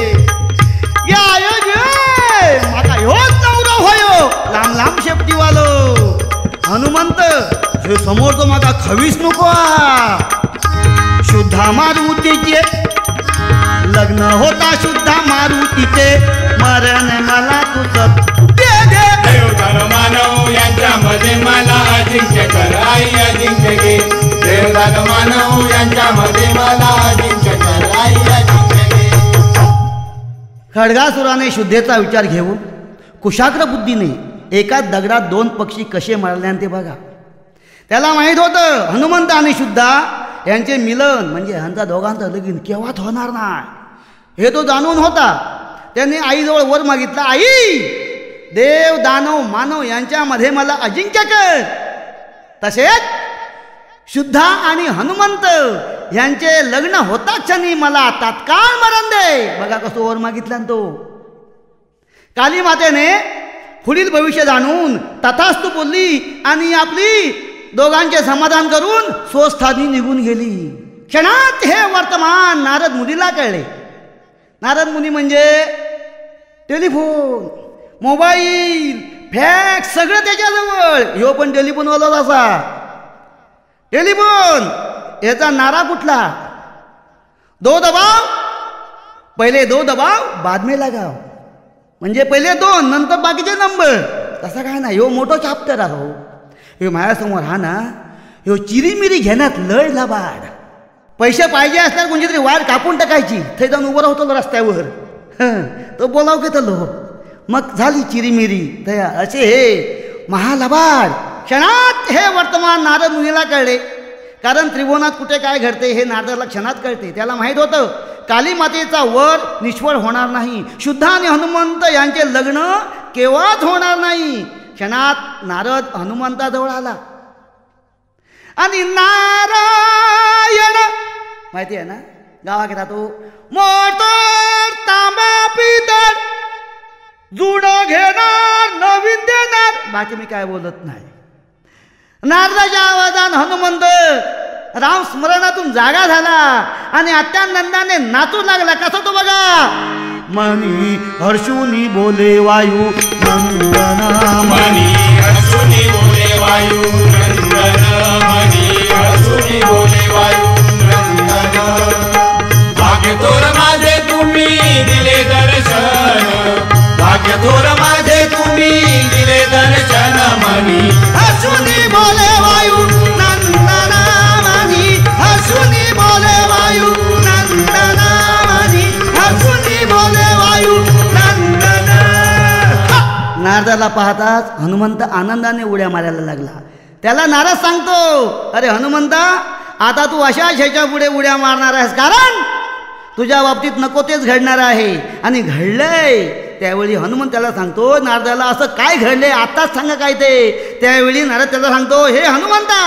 माका ह्योच नवरा होयो लांब लांब शेपटीवालो. हनुमंत हे समोरचं माका खवीस नको. शुद्धा मारुतीचे लग्न होता शुद्धा मारुतीचे, मरण मला तुझं दे दे. देवदानव मानव यांच्यामध्ये मला अजिंक्य कर आई. अजिंक्य घे देवदानव मानव यांच्यामध्ये मला अजिंक्य कर आई. अजिंक्य घे. खडगासुराने शुद्धेचा विचार घेऊन कुशाग्र बुद्धीने एकाच दगडात 2 पक्षी कसे मारल्याने ते बघा. त्याला माहीत होतं हनुमंत आणि शुद्धा यांचे मिलन म्हणजे ह्यांचा दोघांचं लगीन केव्हाच होणार नाही, हे तो जाणून होता. त्याने आईजवळ वर मागितला, आई देव दानव मानव यांच्यामध्ये मला अजिंक्य कर. तसेच शुद्धा आणि हनुमंत यांचे लग्न होता क्षणी मला तात्काळ मरण दे. बघा कसं वर मागितला तो. काली मातेने पुढील भविष्य जाणून तथास्तु बोलली आणि आपली दोघांचे समाधान करून स्वस्थानी निघून गेली. क्षणात हे वर्तमान नारद मुनीला कळले. नारद मुनी म्हणजे टेलिफोन, मोबाईल, फॅक्स सगळं त्याच्याजवळ. ह्यो पण टेलिफोनवालाच असा. टेलिफोन याचा नारा कुठला? 2 दबाव, पहिले 2 दबाव बाद में लगाव. म्हणजे पहिले 2 नंतर बाकीचे नंबर. तसा काय ना, ह्यो मोठो चाप्टर आहो. ह्यो माझ्यासमोर हा ना, ह्यो चिरीमिरी घेण्यात लय लबाड. पैसे पाहिजे असल्यावर कोणची तरी वाट कापून टाकायची, थंय जाऊन उभं राहतो रस्त्यावर. तो बोलाव घेतलो, मग झाली चिरीमिरी तया. असे हे महालबाड. क्षणात हे वर्तमान नारद मुनीला कळले. कारण त्रिभुवनात कुठे काय घडते हे नारदाला क्षणात कळते. त्याला माहीत होतं काली मातेचा वर निष्फळ होणार नाही. शुद्धा आणि हनुमंत यांचे लग्न केव्हाच होणार नाही. क्षणात नारद हनुमंताजवळ आला आणि नारायण माहिती आहे ना, गावात राहतो. मोटर तांबा पितळ जुड घेणार नवीन देणार. बाकी मी काय बोलत नाही. नारदाच्या आवाजान हनुमंत राम स्मरणातून जागा झाला आणि अत्यानंदाने नाचू लागला. कसा तो बघा. मनी हर्षुनी बोले वायू नंदना. मनी हर्षुनी बोले वायू नंदन. मनी हर्षुनी बोले वायू नंदन. भाग्य थोर माझे तुम्ही दिले दर्शन. भाग्य थोर माझे तुम्ही दिले दर्शन. मनी हर्षुनी बोले वायू नंदना. मनी हर्षुनी बोले वायू नंदना. मनी हर्षुनी बोले वायू नंदना. नारदाला पाहताच हनुमंत आनंदाने उड्या मारायला लागला. त्याला नारद सांगतो, अरे हनुमंता, आता तू अशा ह्याच्या पुढे उड्या मारणार आहेस, कारण तुझ्या बाबतीत नको तेच घडणार आहे आणि घडलंय. त्यावेळी हनुमंत त्याला सांगतो नारदाला असं काय घडले आताच सांगा काय ते. त्यावेळी नारद त्याला सांगतो हे हनुमंता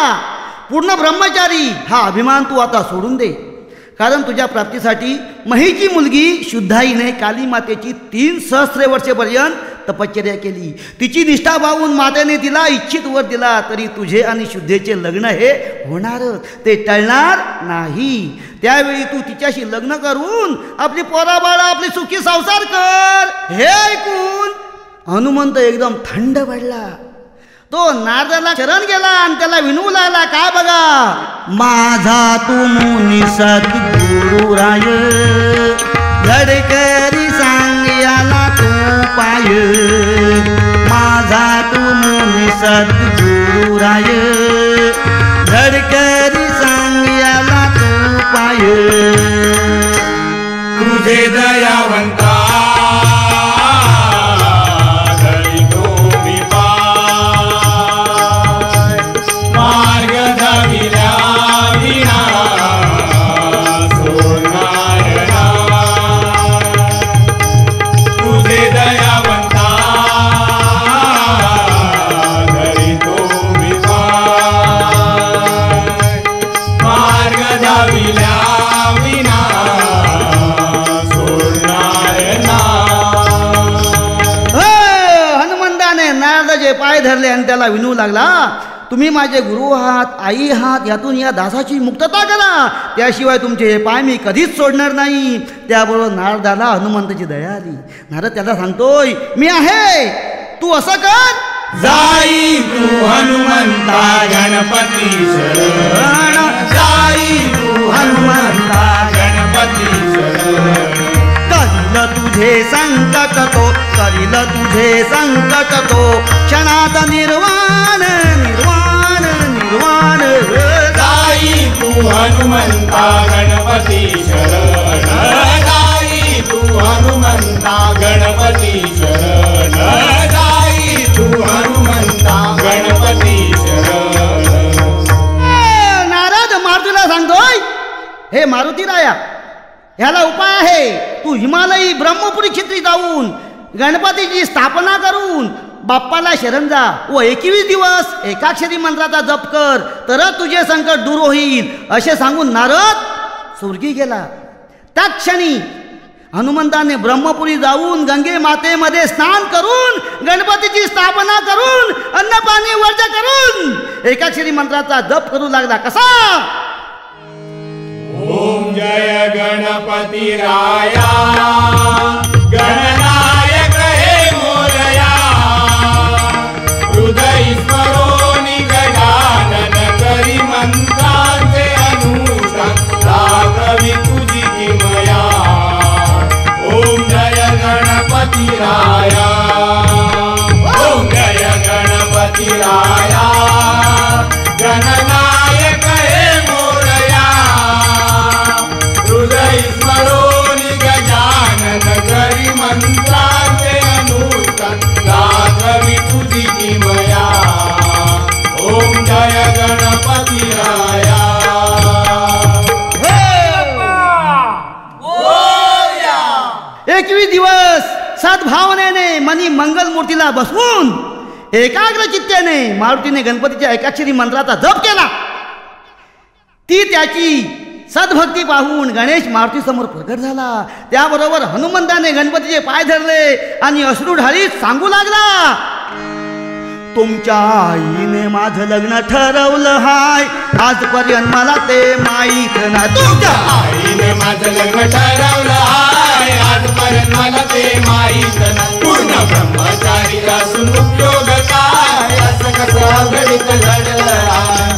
पूर्ण ब्रह्मचारी हा अभिमान तू आता सोडून दे, कारण तुझ्या प्राप्तीसाठी महीची मुलगी शुद्धाईने काली मातेची 3 सहस्र वर्षेपर्यंत तपश्चर्या केली. तिची निष्ठा पाहून मातेने तिला इच्छित वर दिला, तरी तुझे आणि शुद्धेचे लग्न हे होणारच, ते टळणार नाही. त्यावेळी तू तिच्याशी लग्न करून आपली पोराबाळा आपली सुखी संसार कर. हे ऐकून हनुमंत एकदम थंड पडला. तो नारदाला शरण गेला आणि त्याला विनवू लागला. काय बघा, माझा तू मुनी सद्गुरु राय, धडकरी सांग याला तू पाय. माझा तू मुनी सद्गुरु राय, धडकरी सांग याला तू पाय. तुझे दयावंता पाय धरले आणि त्याला विनवू लागला. तुम्ही माझे गुरु आहात, आई आहात, यातून या दासाची मुक्तता करा, त्याशिवाय तुमचे हे पाय मी कधीच सोडणार नाही. त्याबरोबर नारदाला हनुमंताची दया आली. नारद त्याला सांगतोय मी आहे, तू असं कर. जाई तू हनुमंता गणपती शरण, जाई तू हनुमंता गणपती शरण. करील तुझे संकट तो, करील तुझे संकट तो, क्षणात निर्वाण निर्वाण निर्वाण. जाई तू हनुमंता गणपती शरण, जाई तू हनुमंता गणपती शरण, जाई तू हनुमंता गणपती शरण. नारद मारुतीला सांगतोय हे मारुती राया, ह्याला उपाय आहे. तू हिमालयी ब्रह्मपुरी क्षेत्री जाऊन गणपतीची स्थापना करून बाप्पाला शरण जा व 21 दिवस एकाक्षरी मंत्राचा जप कर, तरच तुझे संकट दूर होईल. असे सांगून नारद स्वर्गी गेला. त्या क्षणी हनुमंताने ब्रह्मपुरी जाऊन गंगे मातेमध्ये स्नान करून गणपतीची स्थापना करून अन्नपाणी वर्ज करून एकाक्षरी मंत्राचा जप करू लागला. कसा? ओम जय गणपती राया, गणनायक हे मोरया. हृदय स्मरोनी गजानन करी मंत्रांचे अनुष्ठान, दाखवी तुझी किमया. ओम जय गणपती राया, ओम जय गणपती राया, गणनायक हे मोरया. हृदय स्मरोनी गजानन करी मंत्राचे अनुष्ठान, दाखवी तुझी किमया. ओम जय गणपती राया. 21 दिवस सद्भावनेने मनी मंगल मूर्तीला बसवून एकाग्र चित्तेने मारुतीने गणपतीच्या एकाक्षरी मंत्राचा जप केला. ती त्याची सद्भक्ती पाहून गणेश मारुती समोर प्रकट झाला. त्याबरोबर हनुमंताने गणपतीचे पाय धरले आणि अश्रू ढाळीत सांगू लागला. तुमच्या आईने माझं लग्न ठरवलं हाय, आजपर्यंत मला ते माहीत नाही. तुमच्या आईने माझं लग्न ठरवलं हाय, आजपर्यंत मला ते माहीत नाही. पूर्ण ब्रह्मचारी असून उपयोग काय, असं कसं घडीत घडलं हाय.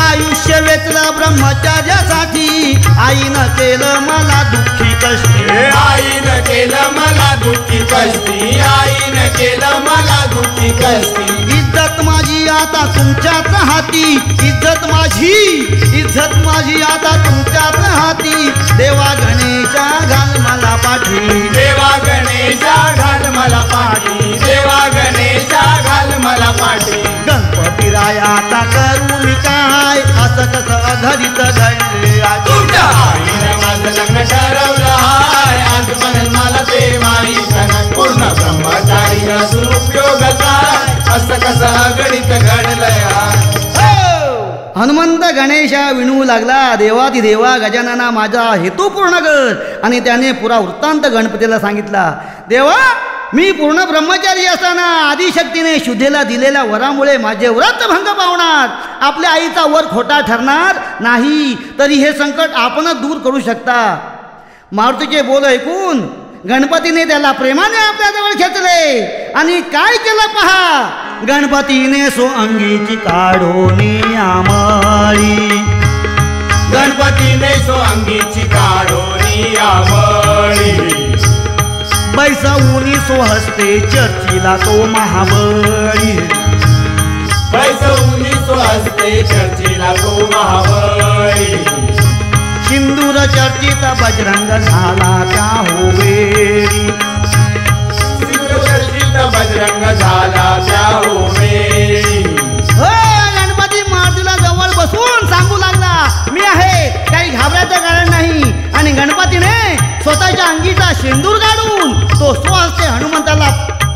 आयुष्य वेचलं ब्रह्मचार्यासाठी, आईनं केलं मला दुःखी कष्टी. आईनं केलं मला दुःखी कष्टी, आईनं केलं मला दुःखी कष्टी. इज्जत माझी आता तुमच्याच हाती, इज्जत माझी आता तुमच्याच हाती. देवा गणेशा घाल मला पाठी, देवा गणेशा घाल मला पाठी, देवा गणेशा घाल मला पाठी. गणपती राया आता करू मी काय, असं कसं अघरित घडले. तुमच्या हनुमंत गणेशा विणू लागला, देवादिदेवा गजानना माझा हेतू पूर्ण कर. आणि त्याने पुरा वृत्तांत गणपतीला सांगितला. देवा, मी पूर्ण ब्रह्मचारी असताना आदिशक्तीने शुद्धेला दिलेल्या वरामुळे माझे व्रत भंग पावणार, आपल्या आईचा वर खोटा ठरणार नाही, तरी हे संकट आपणच दूर करू शकता. मारुतीचे बोल ऐकून गणपतीने त्याला प्रेमाने आपल्याजवळ घेतले आणि काय केलं पहा. गणपतीने सोअंगीची काढोनी आमळी, गणपतीने सोअंगीची काढोनी आमळी, बैसवूनी सोहस्ते चर्चिला तो महाबळी, बैसवूनी सोहस्ते चर्चिला तो महाबळी, सिंदूर चर्चित बजरंग झाला त्या होवेळी, सिंदूर चर्चित बजरंग झाला त्या होवेळी. गणपती मारुतीला जवळ बसून सांगू लागला, मी आहे, काही घाबरायचं कारण नाही. आणि गणपतीने स्वतःच्या अंगीचा शेंदूर काढून तो स्वहस्ते हनुमंताला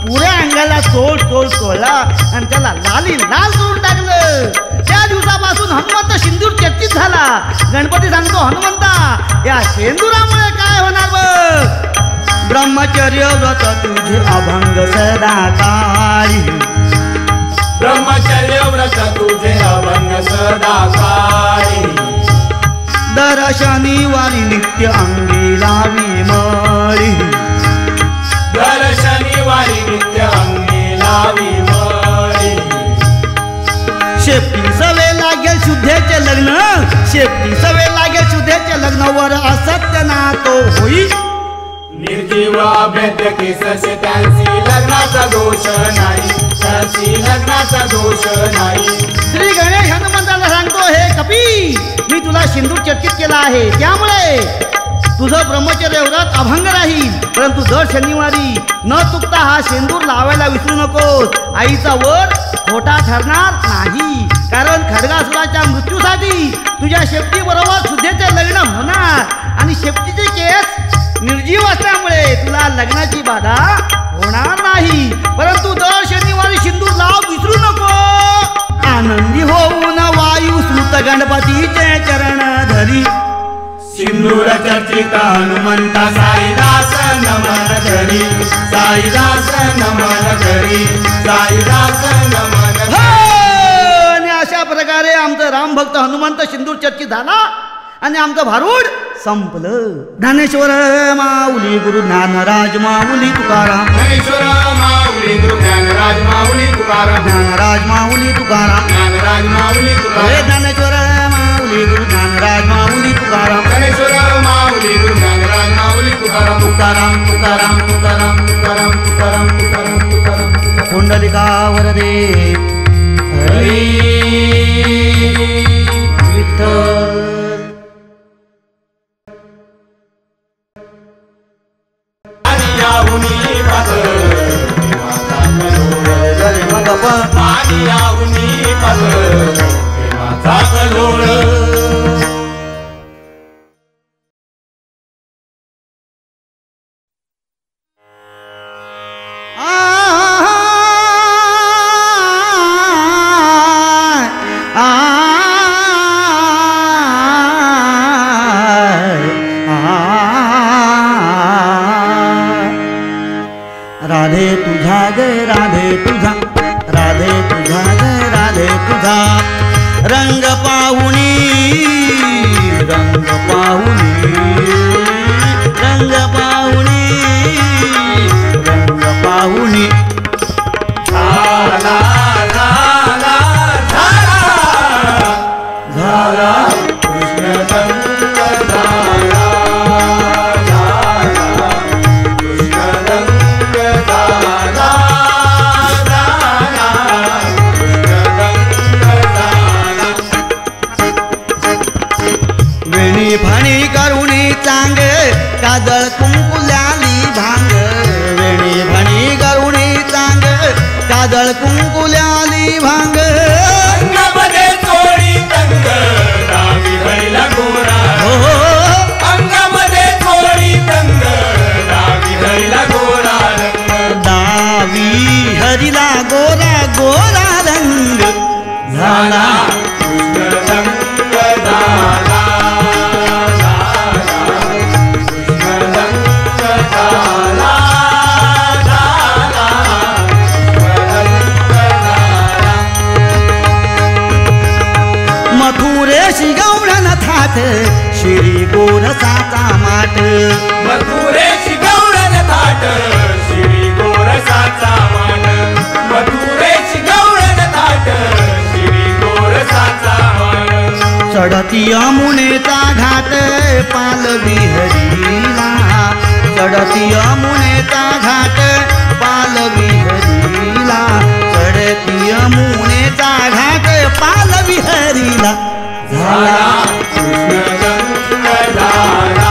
पुऱ्या अंगाला सोडला आणि त्याला लाली लाल करून टाकलं. त्या दिवसापासून हनुमंत शेंदूर चर्चित झाला. गणपती सांगतो, हनुमंता, या शेंदुरामुळे काय होणार बघ. ब्रह्मचर्य व्रत तुझे अभंग सदा काळी, ब्रह्मचर्य व्रत तुझे अभंग सदा काळी, दर शनिवारी नित्य अंगी लावी मळी, दर शनिवारी नित्य अंगी लावी मळी, शेपटी सवे लागेल शुद्धेचे लग्न, शेपटी सवे लागेल शुद्धेचे लग्न, वर असत्य ना तो होई, निर्जीव अभेद्य केससे त्यांची लग्नाचा दोष नाही, त्यांची लग्नाचा दोष नाही. श्री गणेश हनुमंताला सांगतो, हे कपी, मी तुला सिंदूर चर्चित केला आहे, त्यामुळे तुझं ब्रह्मचर्य व्रत अभंग राहील. परंतु दर शनिवारी न चुकता हा शेंदूर लावायला विसरू नकोस. आईचा वर खोटा ठरणार नाही, कारण खड्गासुराच्या मृत्यूसाठी तुझ्या शेपटी बरोबर शुद्धेचे लग्न होणार. आणि शेपटीचे केस निर्जीव असल्यामुळे तुला लग्नाची बाधा होणार नाही. परंतु दर शनिवारी सिंदूर लाव विसरू नको. आनंदी होऊन वायू सुत गणपतीचे चरण धरी, सिंदूर चर्चित हनुमंता साईदास नमन करी, साईदास नमन करी, साईदास नमन करी. आणि अशा प्रकारे आमचं रामभक्त हनुमंत सिंदूर चर्चित झाला आणि आमचं भारूड संपलं. ज्ञानेश्वर माऊली गुरु ज्ञानराज माऊली तुकाराम, ज्ञानेश्वर माऊली गुरु ज्ञानराज माऊली तुकाराम, ज्ञानराज माऊली तुकाराम, ज्ञानराज माऊली तुकाराम, ज्ञानेश्वर माऊली गुरु ज्ञानराज माऊली तुकाराम, ज्ञानेश्वर माऊली गुरु ज्ञानराज माऊली तुकाराम, तुकाराम तुकाराम तुकाराम तुकाराम तुकाराम तुकाराम तुकाराम. पुंडलिकावर दे हरी विठ्ठल. राधे तुझा ग राधे तुझा, राधे तुझा ग राधे तुझा, रंग पाहुणी रंग पाहुणी रंग पाहुणी रंग पाहुणी. झाला झाला झाला झाला कृष्ण रंग झाला, झाला कृष्ण रंग झाला, झाला कृष्ण रंग झाला. वेणी फाणी करुणी चांग काजळ कुंकुल्याली भांग, वेणी फाणी करुणी चांग काजळ कुंकुल्याली भांग. अंगामध्ये चोळी तंग डावी हरीला गोरा, हो अंगामध्ये चोळी तंग डावी हरीला गोरा रंग, डावी हरीला गोरा गोरा रंग झाला कृष्ण मथुरेची गवळण थाट शिरी गोरसाचा मान मथुरेची गवळण थाट शिरी गोरसाचा मान चढती यमुनेचा घाट पालवी हरीला चढती यमुनेचा घाट पालवी हरीला चढती यमुनेचा घाट पालवी हरीला झाला कृष्ण रंग झाला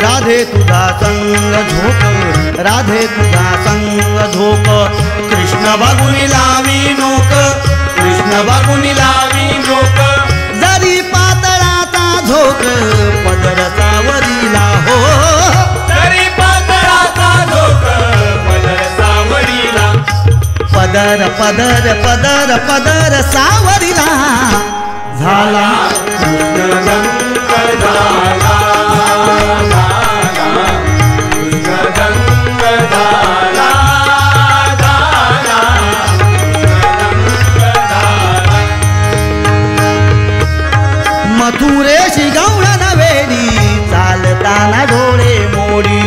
राधे तुझा संग झोक राधे तुझा संग झोक कृष्ण बागुनी लावी नोक कृष्ण बागुनी लावी लोक जरी पातळाचा झोक पदर सावरीला हो तरी पातळाचा झोक पदर सावरीला पदर पदर पदर पदर सावरीला झाला कृष्ण रंग झाला मथुरेशी गवळण वेडी चालताना डोळे मोडी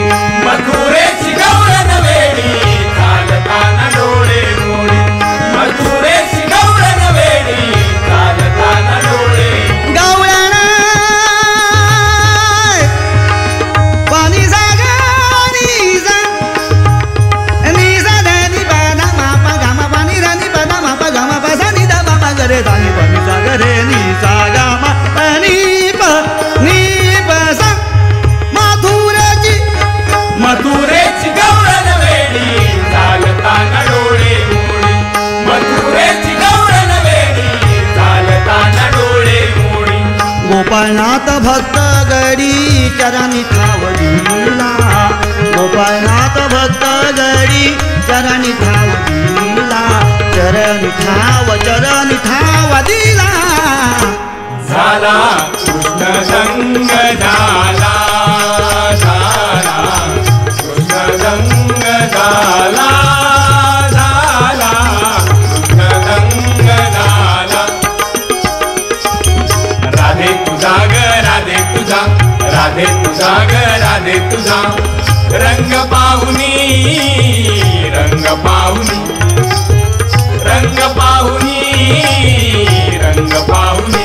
मथुरेची गवळण वेडी चालताना डोळे मोडी मथुरेची गवळण वेडी चालताना डोळे गवळण पाणी जागा निजा धनी पाना मापा गामा पाणी रानी पाना मापा गामा पासा निदा मापा गरे धानी पाणी जागरे निजा गामा मथुरेची गवळण वेडी चालताना डोळे मोडी मथुरेची गवळण वेडी चालताना डोळे मोडी गोपाळनाथ भक्त गडी चरणी ठावलीला गोपाळनाथ भक्त गडी चरणी ठावलीला चरणी ठाव दिला झाला कृष्ण संग झाला कृष्ण संग झाला कृष्ण संग झाला राधे तुझा ग राधे तुझा राधे तुझा ग राधे तुझा रंग पाहुनी रंग पाहुनी रंग पाहुनी रंग पाहुनी